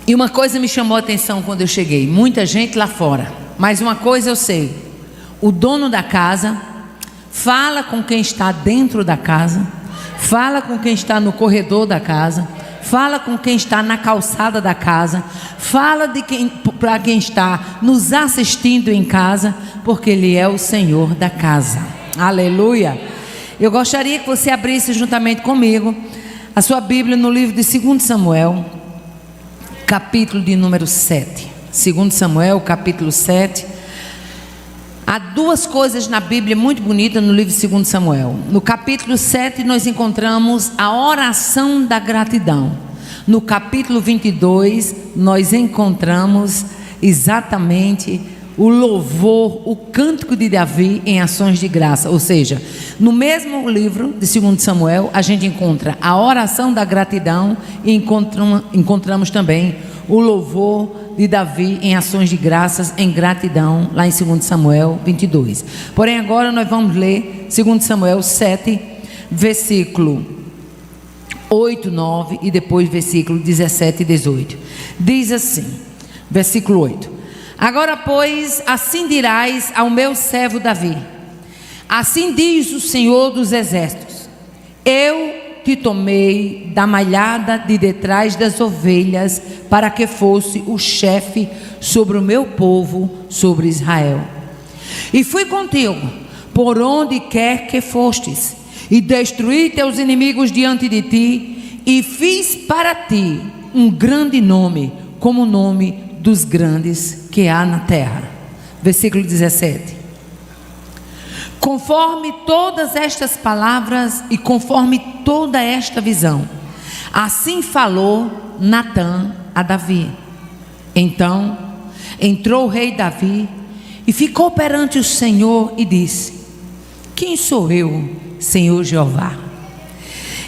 E uma coisa me chamou a atenção quando eu cheguei, muita gente lá fora, mas uma coisa eu sei: o dono da casa fala com quem está dentro da casa, fala com quem está no corredor da casa, fala com quem está na calçada da casa, fala para quem está nos assistindo em casa, porque Ele é o Senhor da casa. Aleluia. Eu gostaria que você abrisse juntamente comigo a sua Bíblia no livro de 2 Samuel, capítulo de número 7. 2 Samuel, capítulo 7. Há duas coisas na Bíblia muito bonitas no livro de 2 Samuel. No capítulo 7 nós encontramos a oração da gratidão. No capítulo 22 nós encontramos exatamente o louvor, o cântico de Davi em ações de graça. Ou seja, no mesmo livro de 2 Samuel a gente encontra a oração da gratidão e encontramos também o louvor de Davi em ações de graças, em gratidão, lá em 2 Samuel 22. Porém agora nós vamos ler 2 Samuel 7, versículo 8, 9 e depois versículo 17 e 18. Diz assim, versículo 8: Agora pois, assim dirás ao meu servo Davi: assim diz o Senhor dos exércitos, eu te tomei da malhada de detrás das ovelhas, para que fosse o chefe sobre o meu povo, sobre Israel. E fui contigo por onde quer que fostes, e destruí teus inimigos diante de ti, e fiz para ti um grande nome, como o nome dos grandes que há na terra. Versículo 17. Conforme todas estas palavras e conforme toda esta visão, assim falou Natã a Davi. Então entrou o rei Davi e ficou perante o Senhor e disse: quem sou eu, Senhor Jeová?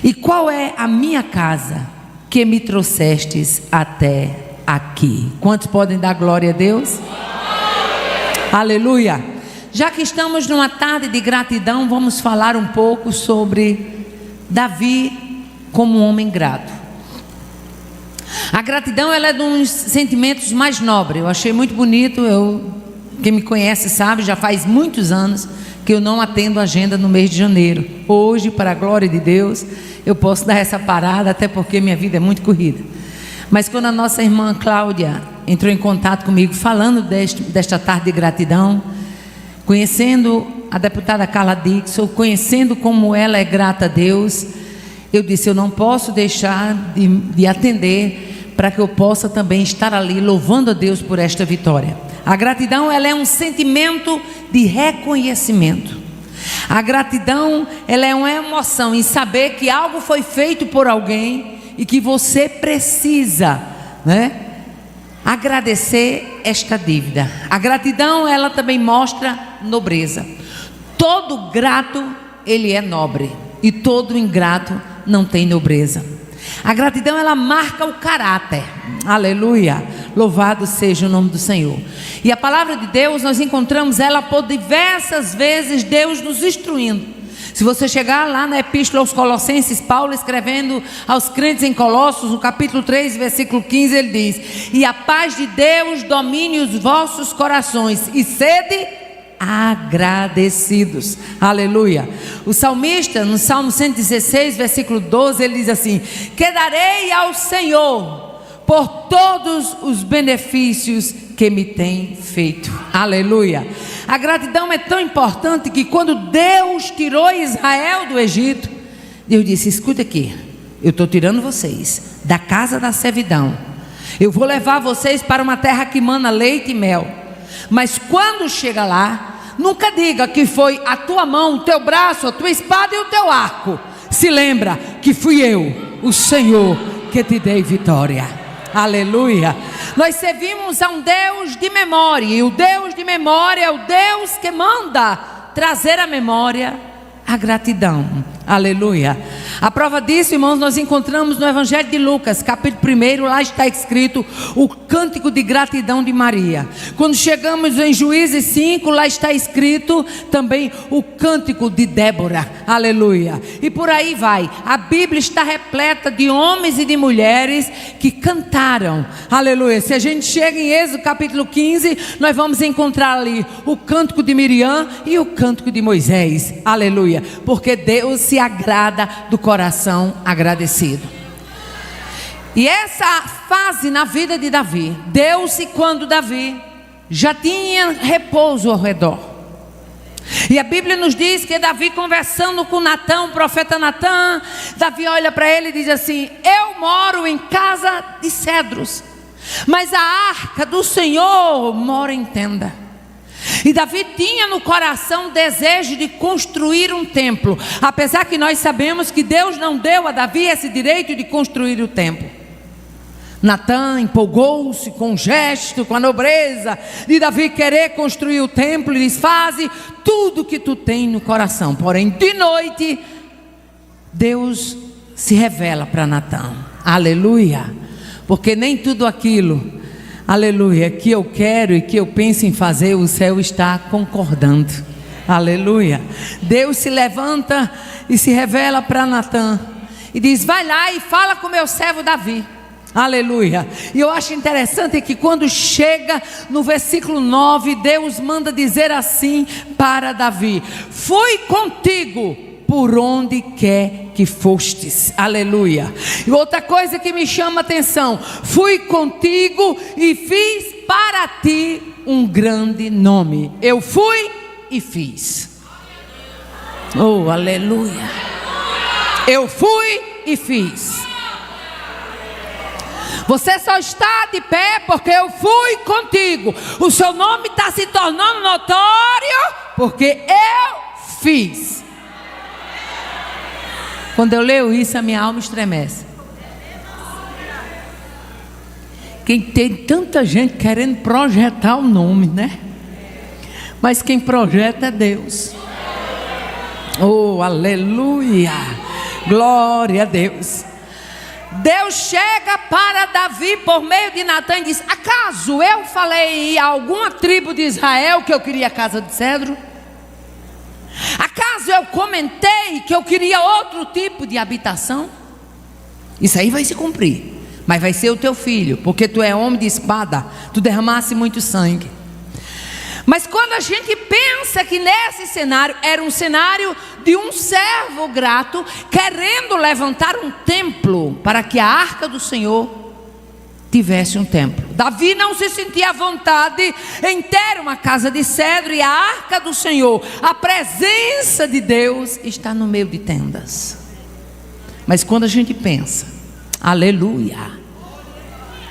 E qual é a minha casa que me trouxestes até aqui? Quantos podem dar glória a Deus? Aleluia! Já que estamos numa tarde de gratidão, vamos falar um pouco sobre Davi como um homem grato. A gratidão, ela é um dos sentimentos mais nobres. Eu achei muito bonito. Quem me conhece sabe, já faz muitos anos que eu não atendo agenda no mês de janeiro. Hoje, para a glória de Deus, eu posso dar essa parada, até porque minha vida é muito corrida. Mas quando a nossa irmã Cláudia entrou em contato comigo, falando desta tarde de gratidão, conhecendo a deputada Carla Dixon, conhecendo como ela é grata a Deus, eu disse: eu não posso deixar de atender, para que eu possa também estar ali louvando a Deus por esta vitória. A gratidão, ela é um sentimento de reconhecimento. A gratidão, ela é uma emoção em saber que algo foi feito por alguém e que você precisa, agradecer esta dívida. A gratidão, ela também mostra nobreza. Todo grato, ele é nobre, e todo ingrato não tem nobreza. A gratidão, ela marca o caráter. Aleluia, louvado seja o nome do Senhor. E a palavra de Deus, nós encontramos ela por diversas vezes, Deus nos instruindo. Se você chegar lá na epístola aos Colossenses, Paulo escrevendo aos crentes em Colossos, no capítulo 3, versículo 15, ele diz: e a paz de Deus domine os vossos corações, e sede agradecidos. Aleluia. O salmista, no Salmo 116, versículo 12, ele diz assim: que darei ao Senhor por todos os benefícios que me tem feito. Aleluia. A gratidão é tão importante que quando Deus tirou Israel do Egito, Deus disse: escuta aqui, eu estou tirando vocês da casa da servidão, eu vou levar vocês para uma terra que mana leite e mel. Mas quando chega lá, nunca diga que foi a tua mão, o teu braço, a tua espada e o teu arco. Se lembra que fui eu, o Senhor, que te dei vitória. Aleluia. Nós servimos a um Deus de memória, e o Deus de memória é o Deus que manda trazer à memória a gratidão. Aleluia. A prova disso, irmãos, nós encontramos no Evangelho de Lucas, capítulo 1, lá está escrito o cântico de gratidão de Maria. Quando chegamos em Juízes 5, lá está escrito também o cântico de Débora. Aleluia. E por aí vai. A Bíblia está repleta de homens e de mulheres que cantaram. Aleluia. Se a gente chega em Êxodo capítulo 15, nós vamos encontrar ali o cântico de Miriam e o cântico de Moisés. Aleluia. Porque Deus se agrada do coração agradecido. E essa fase na vida de Davi deu-se quando Davi já tinha repouso ao redor. E a Bíblia nos diz que Davi, conversando com Natã, o profeta Natã, Davi olha para ele e diz assim: eu moro em casa de cedros, mas a arca do Senhor mora em tenda. E Davi tinha no coração o desejo de construir um templo, apesar que nós sabemos que Deus não deu a Davi esse direito de construir o templo. Natã empolgou-se com o gesto, com a nobreza de Davi querer construir o templo, e diz: faze tudo que tu tem no coração. Porém, de noite, Deus se revela para Natã. Aleluia. Porque nem tudo aquilo, aleluia, que eu quero e que eu penso em fazer, o céu está concordando. Aleluia. Deus se levanta e se revela para Natã e diz: vai lá e fala com meu servo Davi. Aleluia. E eu acho interessante que quando chega no versículo 9, Deus manda dizer assim para Davi: fui contigo por onde quer que fostes. Aleluia. E outra coisa que me chama a atenção: fui contigo e fiz para ti um grande nome. Eu fui e fiz. Oh, aleluia. Eu fui e fiz. Você só está de pé porque eu fui contigo. O seu nome está se tornando notório porque eu fiz. Quando eu leio isso, a minha alma estremece. Quem tem tanta gente querendo projetar o nome, né? Mas quem projeta é Deus. Oh, aleluia! Glória a Deus. Deus chega para Davi por meio de Natã e diz: acaso eu falei a alguma tribo de Israel que eu queria a casa de cedro? Acaso eu comentei que eu queria outro tipo de habitação? Isso aí vai se cumprir, mas vai ser o teu filho, porque tu é homem de espada, tu derramasse muito sangue. Mas quando a gente pensa que nesse cenário era um cenário de um servo grato querendo levantar um templo para que a arca do Senhor tivesse um templo. Davi não se sentia à vontade em ter uma casa de cedro e a arca do Senhor, a presença de Deus está no meio de tendas. Mas quando a gente pensa, aleluia,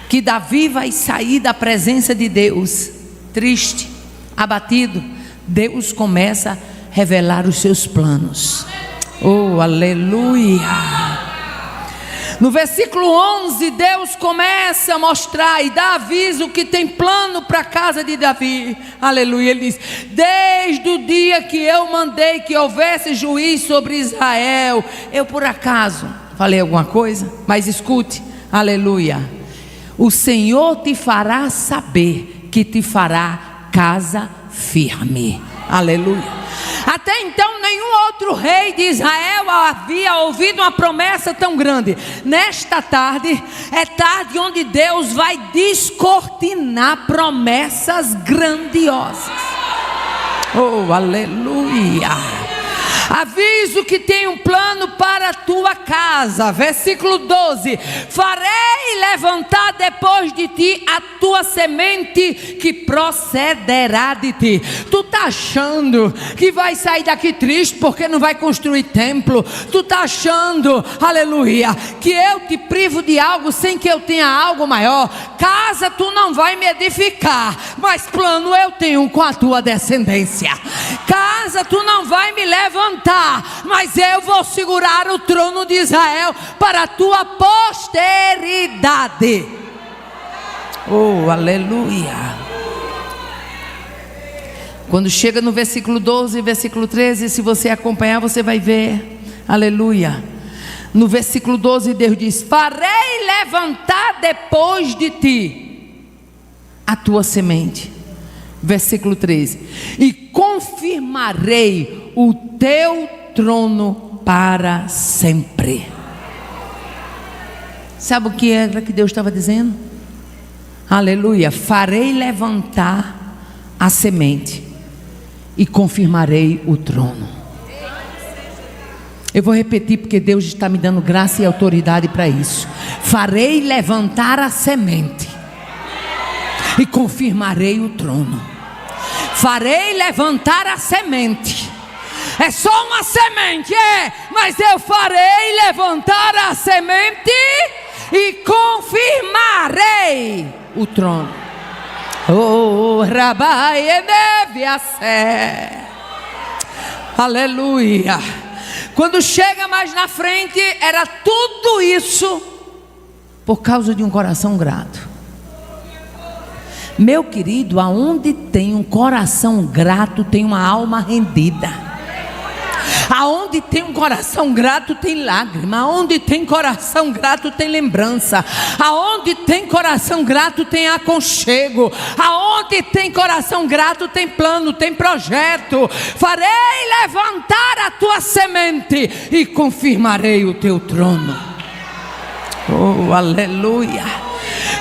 que Davi vai sair da presença de Deus triste, abatido, Deus começa a revelar os seus planos. Oh, aleluia. No versículo 11, Deus começa a mostrar e dá aviso que tem plano para a casa de Davi. Aleluia. Ele diz: desde o dia que eu mandei que houvesse juiz sobre Israel. Eu por acaso falei alguma coisa? Mas escute, aleluia. O Senhor te fará saber que te fará casa firme. Aleluia. Até então nenhum outro rei de Israel havia ouvido uma promessa tão grande. Nesta tarde é tarde onde Deus vai descortinar promessas grandiosas. Oh, aleluia. Aviso que tem um plano para a tua casa. Versículo 12: farei levantar depois de ti a tua semente que procederá de ti. Tu está achando que vai sair daqui triste porque não vai construir templo? Tu está achando, aleluia, que eu te privo de algo sem que eu tenha algo maior? Casa tu não vai me edificar, mas plano eu tenho com a tua descendência. Casa tu não vai me levantar, mas eu vou segurar o trono de Israel para a tua posteridade. Oh, aleluia. Quando chega no versículo 12 e versículo 13, se você acompanhar, você vai ver, aleluia. No versículo 12, Deus diz: farei levantar depois de ti a tua semente. Versículo 13: e confirmarei o teu trono para sempre. Sabe o que era que Deus estava dizendo? Aleluia. Farei levantar a semente e confirmarei o trono. Eu vou repetir porque Deus está me dando graça e autoridade para isso. Farei levantar a semente e confirmarei o trono. Farei levantar a semente. É só uma semente, mas eu farei levantar a semente e confirmarei o trono. Oh, Rabai Eneviassé. Aleluia. Quando chega mais na frente, era tudo isso por causa de um coração grato. Meu querido, aonde tem um coração grato, tem uma alma rendida. Aonde tem um coração grato, tem lágrima. Aonde tem coração grato, tem lembrança. Aonde tem coração grato, tem aconchego. Aonde tem coração grato, tem plano, tem projeto. Farei levantar a tua semente e confirmarei o teu trono. Oh, aleluia.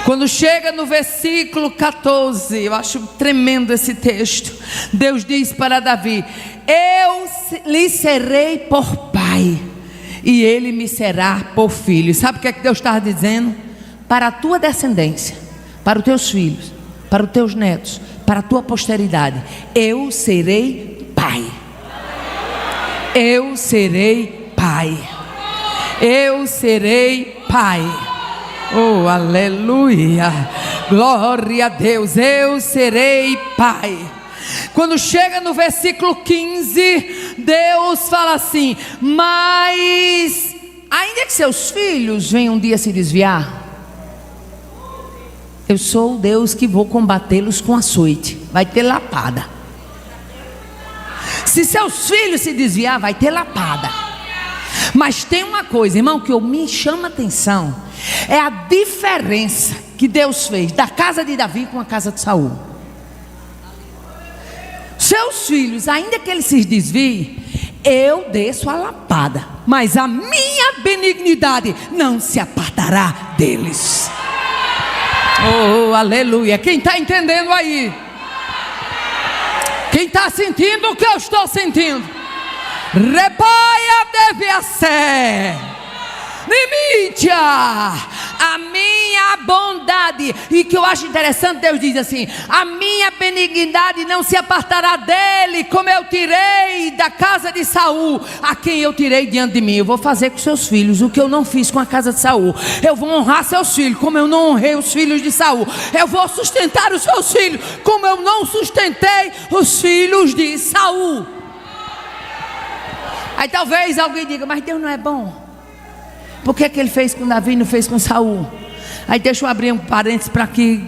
Quando chega no versículo 14, eu acho tremendo esse texto. Deus diz para Davi: eu lhe serei por pai e ele me será por filho. Sabe o que é que Deus estava dizendo? Para a tua descendência, para os teus filhos, para os teus netos, para a tua posteridade, eu serei pai. Eu serei pai. Eu serei pai. Oh, aleluia. Glória a Deus. Eu serei pai. Quando chega no versículo 15, Deus fala assim: mas ainda que seus filhos venham um dia se desviar, eu sou o Deus que vou combatê-los com açoite. Vai ter lapada. Se seus filhos se desviar, vai ter lapada. Mas tem uma coisa, irmão, que me chama a atenção: é a diferença que Deus fez da casa de Davi com a casa de Saul. Seus filhos, ainda que eles se desviem, eu desço a lapada, mas a minha benignidade não se apartará deles. Oh, aleluia. Quem está entendendo aí? Quem está sentindo o que eu estou sentindo? Repaia deve a sé, limite a minha bondade. E que eu acho interessante, Deus diz assim: a minha benignidade não se apartará dele, como eu tirei da casa de Saul, a quem eu tirei diante de mim. Eu vou fazer com seus filhos o que eu não fiz com a casa de Saul. Eu vou honrar seus filhos como eu não honrei os filhos de Saul. Eu vou sustentar os seus filhos como eu não sustentei os filhos de Saul. Aí talvez alguém diga: mas Deus não é bom? Por que ele fez com Davi e não fez com Saul? Aí deixa eu abrir um parênteses para que,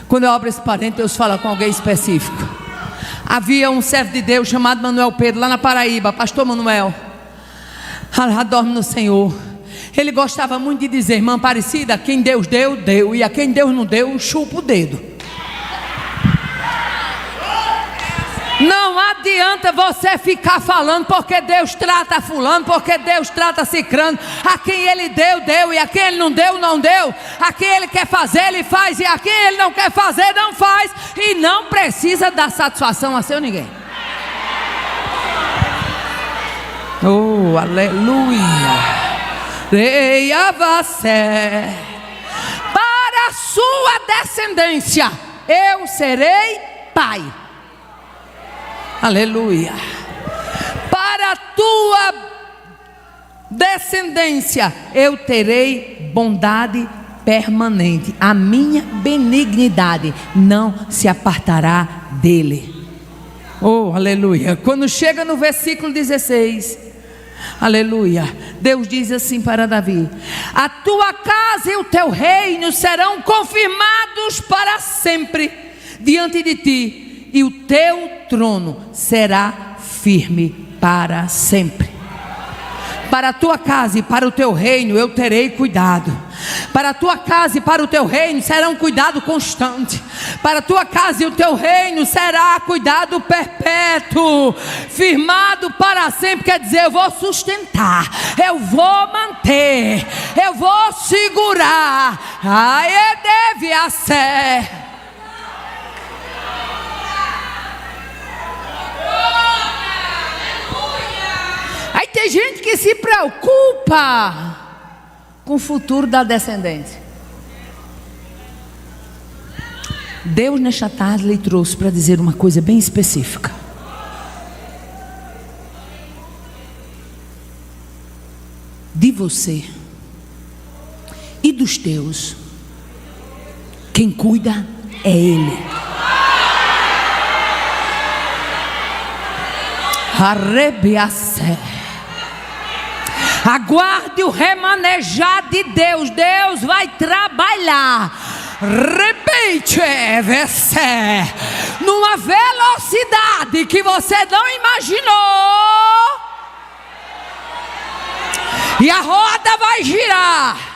quando eu abro esse parênteses, Deus fala com alguém específico. Havia um servo de Deus chamado Manuel Pedro, lá na Paraíba, pastor Manuel. Ela dorme no Senhor. Ele gostava muito de dizer: irmã Aparecida, quem Deus deu, deu, e a quem Deus não deu, chupa o dedo. Não adianta você ficar falando porque Deus trata fulano, porque Deus trata cicrano. A quem ele deu, deu, e a quem ele não deu, não deu. A quem ele quer fazer, ele faz, e a quem ele não quer fazer, não faz. E não precisa dar satisfação a seu ninguém. Oh, aleluia. Reia você, para a sua descendência eu serei pai. Aleluia. Para a tua descendência eu terei bondade permanente. A minha benignidade não se apartará dele. Oh, aleluia. Quando chega no versículo 16, aleluia, Deus diz assim para Davi: a tua casa e o teu reino serão confirmados para sempre diante de ti, e o teu trono será firme para sempre. Para a tua casa e para o teu reino eu terei cuidado. Para a tua casa e para o teu reino será um cuidado constante. Para a tua casa e o teu reino será cuidado perpétuo, firmado para sempre. Quer dizer, eu vou sustentar, eu vou manter, eu vou segurar. Aí deve a ser. Aí tem gente que se preocupa com o futuro da descendência. Deus nesta tarde lhe trouxe para dizer uma coisa bem específica. De você e dos teus, quem cuida é Ele. Arrebiace. Aguarde o remanejar de Deus. Deus vai trabalhar. Repete, você, numa velocidade que você não imaginou. E a roda vai girar.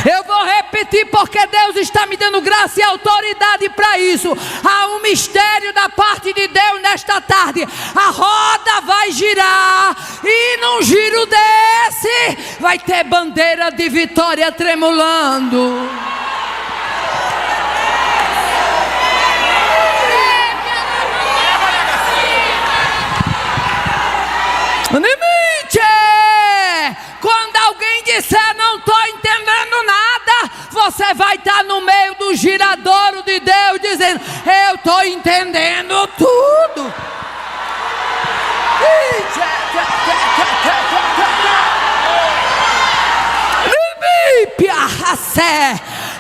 Eu vou repetir porque Deus está me dando graça e autoridade para isso. Há um mistério da parte de Deus nesta tarde. A roda vai girar e num giro desse vai ter bandeira de vitória tremulando. Limite! Quando alguém disser não estou entendendo nada, você vai estar no meio do giradouro de Deus dizendo: eu estou entendendo tudo.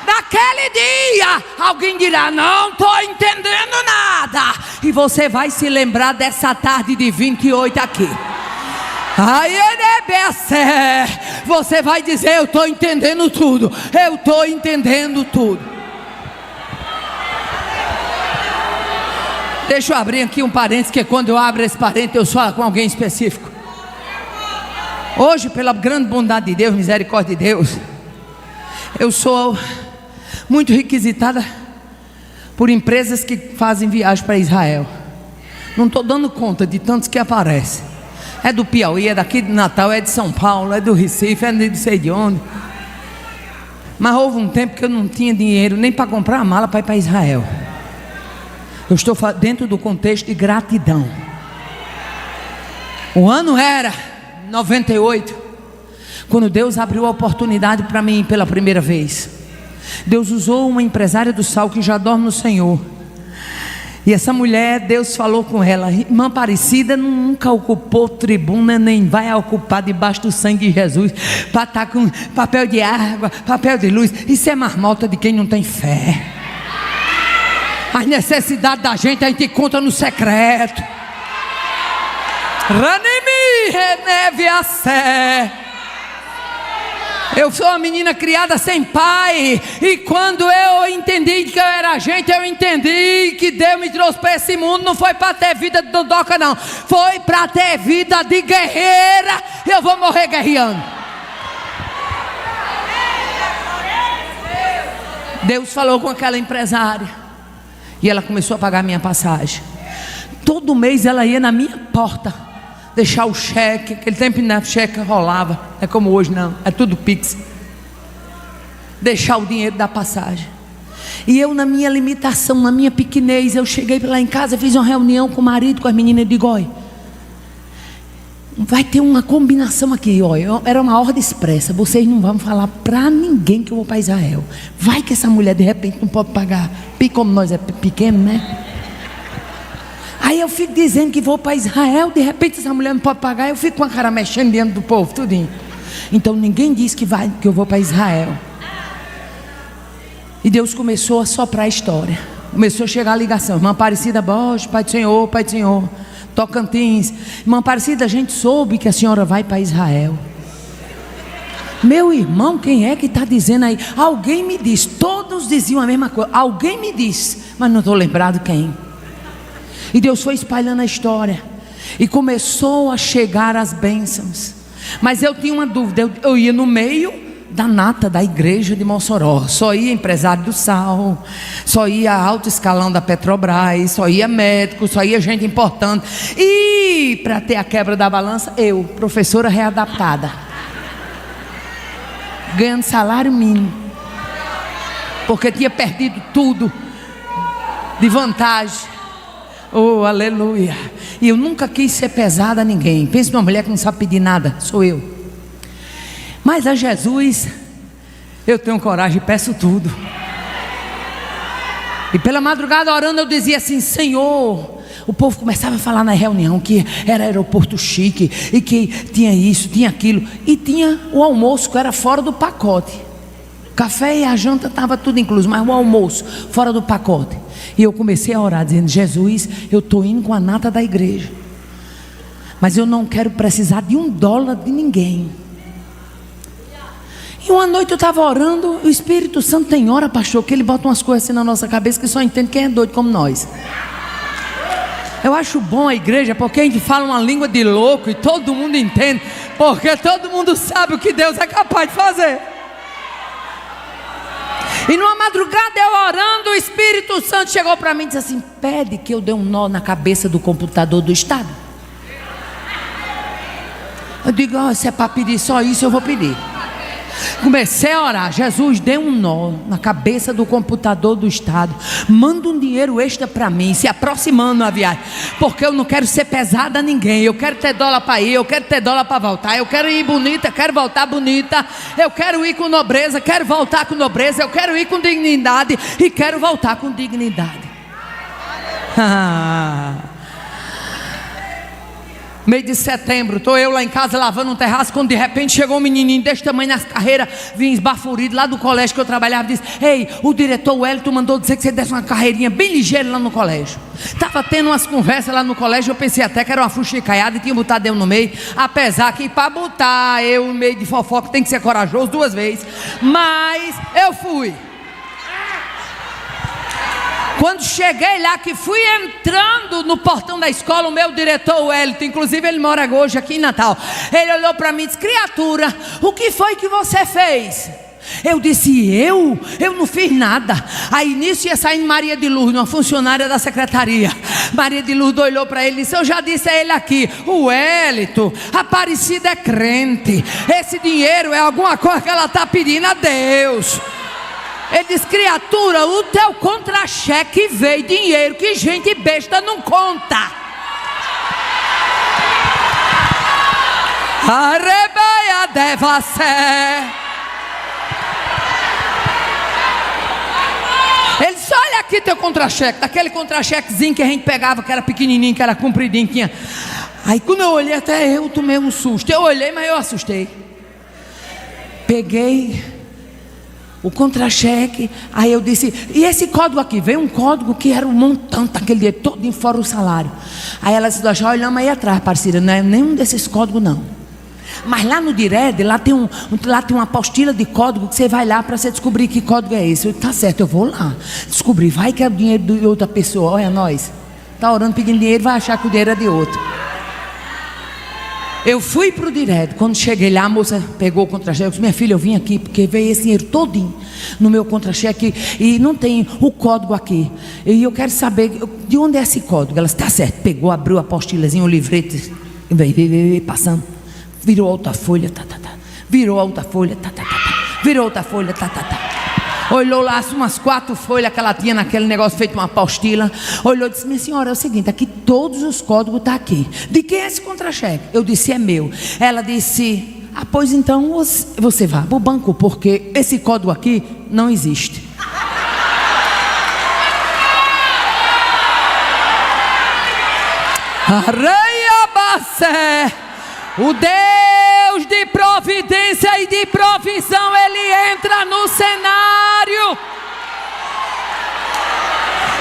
Naquele dia, alguém dirá: não estou entendendo nada. E você vai se lembrar dessa tarde de 28 aqui. Você vai dizer: eu estou entendendo tudo. Eu estou entendendo tudo. Deixa eu abrir aqui um parênteses, que quando eu abro esse parênteses eu falo com alguém específico. Hoje, pela grande bondade de Deus, misericórdia de Deus, eu sou muito requisitada por empresas que fazem viagem para Israel. Não estou dando conta de tantos que aparecem. É do Piauí, é daqui de Natal, é de São Paulo, é do Recife, é de não sei de onde. Mas houve um tempo que eu não tinha dinheiro nem para comprar a mala para ir para Israel. Eu estou dentro do contexto de gratidão. O ano era 98, quando Deus abriu a oportunidade para mim pela primeira vez. Deus usou uma empresária do sal que já dorme no Senhor. E essa mulher, Deus falou com ela: irmã Aparecida nunca ocupou tribuna, nem vai ocupar debaixo do sangue de Jesus, para estar com papel de água, papel de luz. Isso é marmota de quem não tem fé. As necessidades da gente a gente conta no secreto. Ranimi reneve a sé. Eu sou uma menina criada sem pai. E quando eu entendi que eu era gente, eu entendi que Deus me trouxe para esse mundo. Não foi para ter vida de dodoca, não. Foi para ter vida de guerreira. Eu vou morrer guerreando. Deus falou com aquela empresária e ela começou a pagar minha passagem. Todo mês ela ia na minha porta deixar o cheque. Aquele tempo ainda cheque rolava, não é como hoje não, é tudo Pix. Deixar o dinheiro da passagem. E eu, na minha limitação, na minha pequenez, eu cheguei lá em casa, fiz uma reunião com o marido, com as meninas, e digo: olha, vai ter uma combinação aqui, olha, era uma ordem expressa, vocês não vão falar para ninguém que eu vou para Israel. Vai que essa mulher de repente não pode pagar, e como nós é pequeno, né? Aí eu fico dizendo que vou para Israel, de repente essa mulher não pode pagar, eu fico com a cara mexendo diante do povo, tudinho. Então ninguém diz que eu vou para Israel. E Deus começou a soprar a história. Começou a chegar a ligação: irmã Aparecida Borges, Pai do Senhor, Pai do Senhor, Tocantins. Irmã Aparecida, a gente soube que a senhora vai para Israel. Meu irmão, quem é que está dizendo aí? Alguém me disse. Todos diziam a mesma coisa. Alguém me disse, mas não estou lembrado quem. E Deus foi espalhando a história. E começou a chegar as bênçãos. Mas eu tinha uma dúvida. Eu ia no meio da nata da igreja de Mossoró. Só ia empresário do sal, só ia alto escalão da Petrobras, só ia médico, só ia gente importante. E para ter a quebra da balança, eu, professora readaptada, ganhando salário mínimo, porque tinha perdido tudo de vantagem. Oh, aleluia. E eu nunca quis ser pesada a ninguém. Pensa numa mulher que não sabe pedir nada, sou eu. Mas a Jesus eu tenho coragem e peço tudo. E pela madrugada orando eu dizia assim: Senhor. O povo começava a falar na reunião que era aeroporto chique, e que tinha isso, tinha aquilo, e tinha o almoço que era fora do pacote. O café e a janta estava tudo incluso, mas o almoço fora do pacote. E eu comecei a orar dizendo: Jesus, eu estou indo com a nata da igreja, mas eu não quero precisar de $1 de ninguém. E uma noite eu estava orando, o Espírito Santo tem hora, pastor, que ele bota umas coisas assim na nossa cabeça que só entende quem é doido como nós. Eu acho bom a igreja, porque a gente fala uma língua de louco e todo mundo entende, porque todo mundo sabe o que Deus é capaz de fazer. E numa madrugada eu orando, o Espírito Santo chegou para mim e disse assim: pede que eu dê um nó na cabeça do computador do Estado. Eu digo: se é para pedir só isso, eu vou pedir. Comecei a orar: Jesus, dê um nó na cabeça do computador do Estado, manda um dinheiro extra para mim, se aproximando na viagem, porque eu não quero ser pesada a ninguém. Eu quero ter dólar para ir, eu quero ter dólar para voltar, eu quero ir bonita, quero voltar bonita, eu quero ir com nobreza, quero voltar com nobreza, eu quero ir com dignidade e quero voltar com dignidade. Mês de setembro, estou eu lá em casa lavando um terraço, quando de repente chegou um menininho desse tamanho nas carreiras, vinha esbaforido lá do colégio que eu trabalhava, disse: ei, o diretor Wellington mandou dizer que você desse uma carreirinha bem ligeira lá no colégio. Estava tendo umas conversas lá no colégio, eu pensei até que era uma fuxicaiada e tinha botado eu no meio, apesar que para botar eu no meio de fofoca tem que ser corajoso 2 vezes, mas eu fui. Quando cheguei lá, que fui entrando no portão da escola, o meu diretor Wellington, inclusive ele mora hoje aqui em Natal, ele olhou para mim e disse: criatura, o que foi que você fez? Eu disse: eu não fiz nada. Aí nisso ia saindo Maria de Lourdes, uma funcionária da secretaria. Maria de Lourdes olhou para ele e disse: eu já disse a ele aqui, o Wellington, Aparecida é crente, esse dinheiro é alguma coisa que ela está pedindo a Deus. Ele disse: criatura, o teu contra-cheque veio dinheiro que gente besta não conta. Arrebeia deva ser. Ele disse: olha aqui teu contra-cheque, daquele contra-chequezinho que a gente pegava, que era pequenininho, que era compridinho, que tinha. Aí quando eu olhei, até eu tomei um susto. Eu olhei, mas eu assustei. Peguei o contra-cheque, aí eu disse: e esse código aqui? Veio um código que era um montante aquele dia todo, fora o salário. Aí ela disse: já olhamos aí atrás, Aparecida, não é nenhum desses códigos não. Mas lá no Dired, lá tem uma apostila de código que você vai lá para você descobrir que código é esse. Eu disse: tá certo, eu vou lá descobrir. Vai que é o dinheiro de outra pessoa. Olha nós, tá orando pedindo dinheiro, vai achar que o dinheiro é de outro. Eu fui para o Dired. Quando cheguei lá, a moça pegou o contra-cheque. Eu disse: minha filha, eu vim aqui porque veio esse dinheiro todinho no meu contra-cheque e não tem o código aqui. E eu quero saber de onde é esse código. Ela disse: tá certo. Pegou, abriu a apostilazinha, o livrete, veio passando. Virou outra folha, virou outra folha, virou outra folha, Olhou lá umas 4 folhas que ela tinha naquele negócio feito uma apostila. Olhou e disse: minha senhora, é o seguinte, aqui todos os códigos estão aqui. De quem é esse contra-cheque? Eu disse: é meu. Ela disse: ah, pois então você vá para o banco, porque esse código aqui não existe. Areia Bacé, o Deus de providência e de provisão, Ele entra no cenário.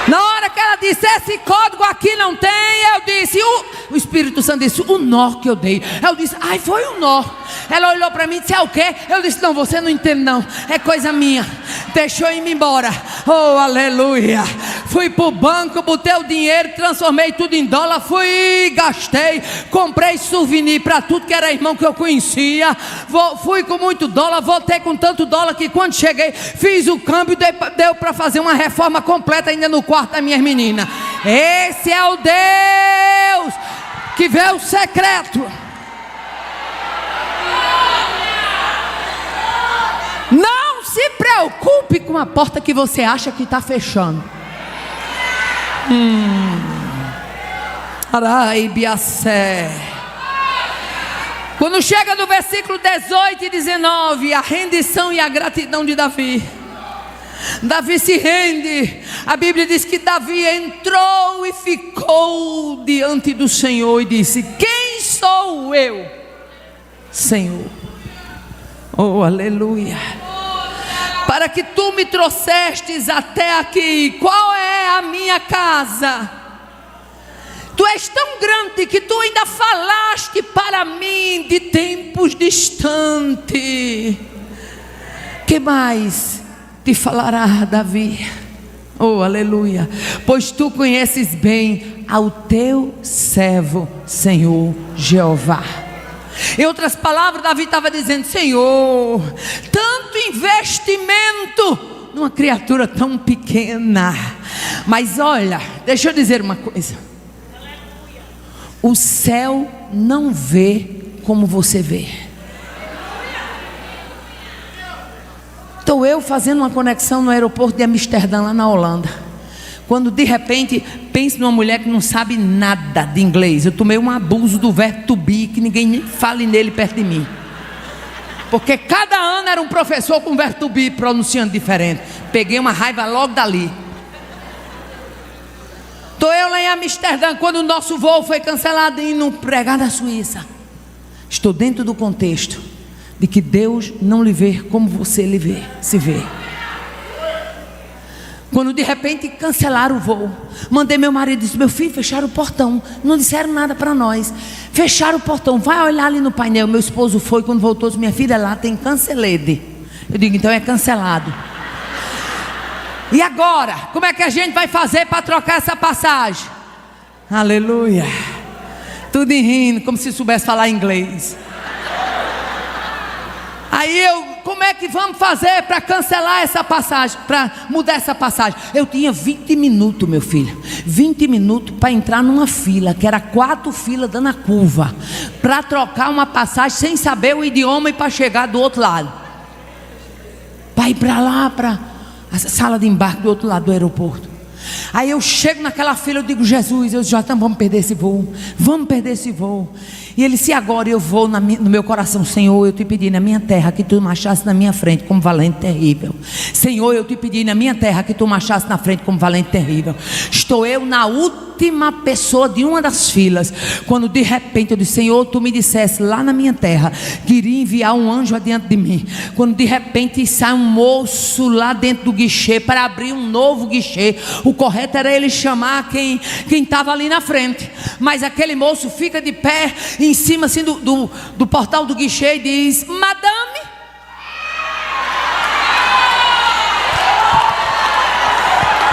Na hora que ela disse: esse código aqui não tem, eu disse, o Espírito Santo disse: o nó que eu dei. Eu disse: ai, foi um nó. Ela olhou para mim e disse: é o quê? Eu disse: não, você não entende não, é coisa minha. Deixou eu ir embora. Oh, aleluia. Fui para o banco, botei o dinheiro, transformei tudo em dólar, fui, gastei, comprei souvenir para tudo que era irmão que eu conhecia. Fui com muito dólar, voltei com tanto dólar que quando cheguei, fiz o câmbio, deu para fazer uma reforma completa ainda no quarto da minha menina. Esse é o Deus que vê o secreto. Não se preocupe com a porta que você acha que está fechando. Araibiacé. Quando chega no versículo 18 e 19, a rendição e a gratidão de Davi. Davi se rende. A Bíblia diz que Davi entrou e ficou diante do Senhor e disse: quem sou eu, Senhor? Oh, aleluia. Para que tu me trouxestes até aqui. Qual é a minha casa? Tu és tão grande que tu ainda falaste para mim de tempos distantes. Que mais te falará, Davi? Oh, aleluia. Pois tu conheces bem ao teu servo, Senhor Jeová. Em outras palavras, Davi estava dizendo: Senhor, tanto investimento numa criatura tão pequena. Mas olha, deixa eu dizer uma coisa. O céu não vê como você vê. Estou eu fazendo uma conexão no aeroporto de Amsterdã, lá na Holanda. Quando de repente, penso numa mulher que não sabe nada de inglês. Eu tomei um abuso do verbo to be, que ninguém nem fale nele perto de mim. Porque cada ano era um professor com verbo to be pronunciando diferente. Peguei uma raiva logo dali. Estou eu lá em Amsterdã, quando o nosso voo foi cancelado e não pregar na Suíça. Estou dentro do contexto de que Deus não lhe vê como você lhe vê, se vê. Quando de repente cancelaram o voo, mandei meu marido e disse: meu filho, fecharam o portão, não disseram nada para nós, fecharam o portão, vai olhar ali no painel. Meu esposo foi, quando voltou, disse: minha filha, lá tem cancelede. Eu digo: então é cancelado. E agora, como é que a gente vai fazer para trocar essa passagem? Aleluia. Tudo rindo, como se soubesse falar inglês. Aí como é que vamos fazer para cancelar essa passagem, para mudar essa passagem? Eu tinha 20 minutos, meu filho, 20 minutos para entrar numa fila, que era 4 filas dando a curva, para trocar uma passagem sem saber o idioma e para chegar do outro lado, para ir para lá, para a sala de embarque do outro lado do aeroporto. Aí eu chego naquela fila, eu digo: Jesus, já vamos perder esse voo, vamos perder esse voo. E ele disse: agora eu vou no meu coração, Senhor, eu te pedi na minha terra que tu marchasse na minha frente como valente terrível. Senhor, eu te pedi na minha terra que tu marchasse na frente como valente terrível. Estou eu na última pessoa de uma das filas, quando de repente eu disse: Senhor, tu me dissesse lá na minha terra que iria enviar um anjo adiante de mim. Quando de repente sai um moço lá dentro do guichê para abrir um novo guichê. O correto era ele chamar quem estava ali na frente, mas aquele moço fica de pé em cima assim do portal do guichê e diz: madame,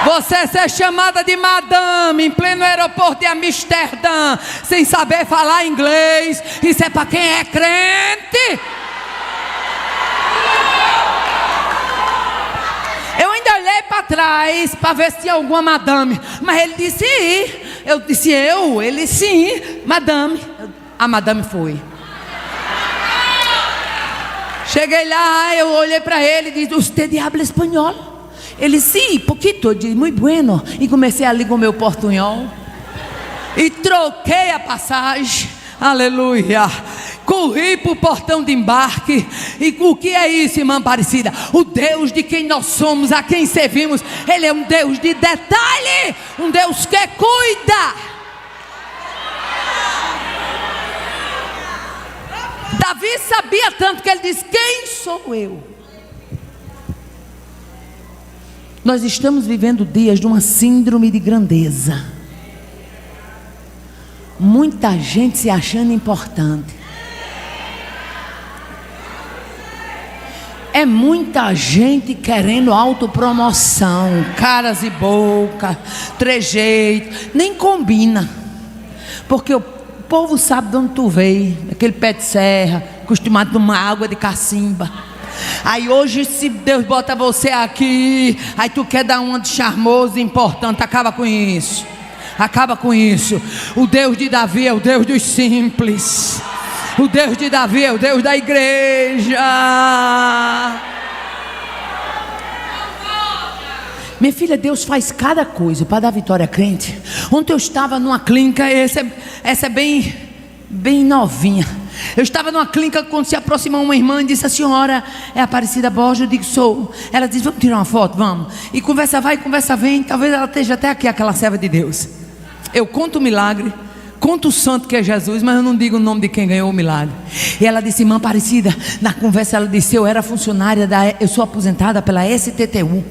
você ser chamada de madame em pleno aeroporto de Amsterdã, sem saber falar inglês, isso é para quem é crente. Eu ainda olhei para trás para ver se tinha alguma madame, mas ele disse: eu disse: ele sim, madame. A madame foi. Cheguei lá, eu olhei para ele e disse: "Usted habla espanhol?" Ele: "Sim, pouquito." Eu disse: "Muito bueno." E comecei ali com o meu portunhol e troquei a passagem. Aleluia. Corri para o portão de embarque. E o que é isso, irmã Aparecida? O Deus de quem nós somos, a quem servimos, Ele é um Deus de detalhe, um Deus que cuida. Davi sabia tanto que ele disse: quem sou eu? Nós estamos vivendo dias de uma síndrome de grandeza. Muita gente se achando importante. É muita gente querendo autopromoção, caras e boca, trejeito, nem combina. Porque o povo sabe de onde tu veio, aquele pé de serra, acostumado a tomar água de cacimba. Aí hoje, se Deus bota você aqui, aí tu quer dar uma de charmoso e importante. Acaba com isso. Acaba com isso. O Deus de Davi é o Deus dos simples. O Deus de Davi é o Deus da igreja. Minha filha, Deus faz cada coisa para dar vitória a crente. Ontem eu estava numa clínica, essa é bem novinha. Eu estava numa clínica quando se aproximou uma irmã e disse: a senhora é Aparecida Borges? Eu digo: sou. Ela disse: vamos tirar uma foto? Vamos. E conversa vai, conversa vem. Talvez ela esteja até aqui, aquela serva de Deus. Eu conto o milagre, conto o santo que é Jesus, mas eu não digo o nome de quem ganhou o milagre. E ela disse: irmã Aparecida, na conversa ela disse: eu era funcionária eu sou aposentada pela STTU.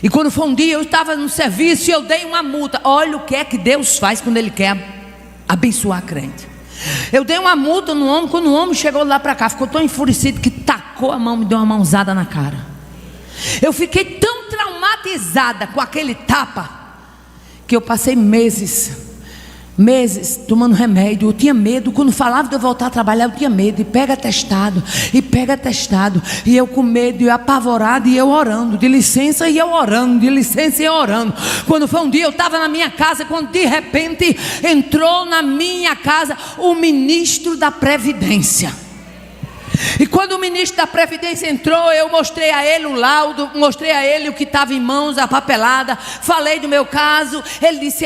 E quando foi um dia, eu estava no serviço e eu dei uma multa. Olha o que é que Deus faz quando Ele quer abençoar a crente. Eu dei uma multa no homem. Quando o homem chegou lá para cá, ficou tão enfurecido que tacou a mão, me deu uma mãozada na cara. Eu fiquei tão traumatizada com aquele tapa, que eu passei meses tomando remédio. Eu tinha medo, quando falava de eu voltar a trabalhar, eu tinha medo. E pega atestado, e eu com medo, e apavorado, e eu orando, de licença, e eu orando, de licença, e eu orando. Quando foi um dia, eu estava na minha casa, quando de repente entrou na minha casa o ministro da Previdência. E quando o ministro da Previdência entrou, eu mostrei a ele o laudo, mostrei a ele o que estava em mãos, a papelada, falei do meu caso. Ele disse: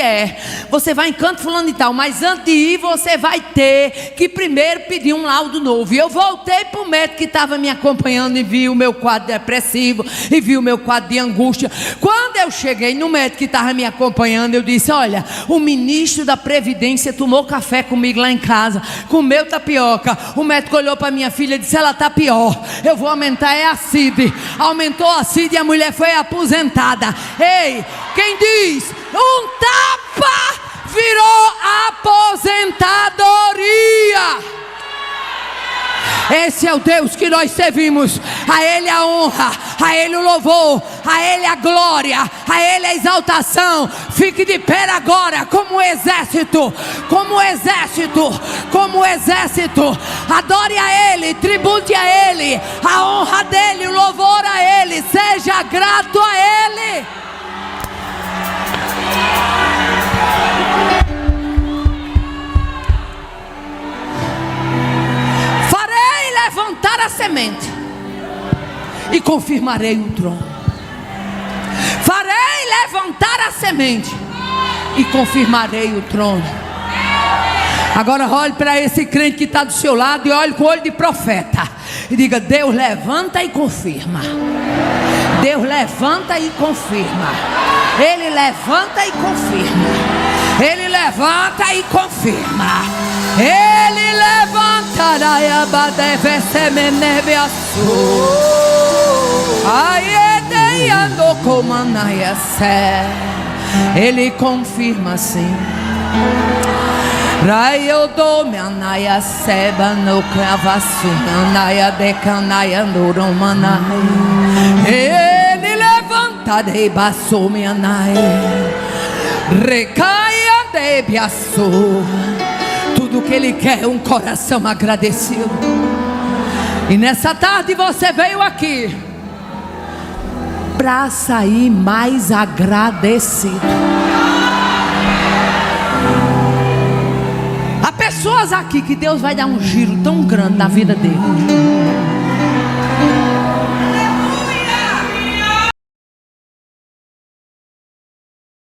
você vai em canto fulano e tal, mas antes de ir você vai ter que primeiro pedir um laudo novo. E eu voltei para o médico que estava me acompanhando e vi o meu quadro depressivo, e vi o meu quadro de angústia. Quando eu cheguei no médico que estava me acompanhando, eu disse: olha, o ministro da Previdência tomou café comigo lá em casa, comeu tapioca. O médico olhou para minha filha e disse: ela está pior, eu vou aumentar a CID. Aumentou a CID e a mulher foi aposentada. Ei, quem diz um tapa virou aposentadoria. Esse é o Deus que nós servimos. A Ele a honra, a Ele o louvor, a Ele a glória, a Ele a exaltação. Fique de pé agora como exército, como exército, como exército. Adore a Ele, tribute a Ele, a honra dEle, o louvor a Ele. Seja grato a Ele. Levantar a semente e confirmarei o trono. Farei levantar a semente e confirmarei o trono. Agora olhe para esse crente que está do seu lado e olhe com o olho de profeta e diga: Deus levanta e confirma. Deus levanta e confirma. Ele levanta e confirma. Ele levanta e confirma. Ele levanta. Ele confirma sim. Raio do meanaia seba no cravaço meanaia decanaia nurumanai. Ele levanta de baço meanaia recaia de biaço. Tudo que Ele quer é um coração agradecido. E nessa tarde você veio aqui para sair mais agradecido. Há pessoas aqui que Deus vai dar um giro tão grande na vida dele,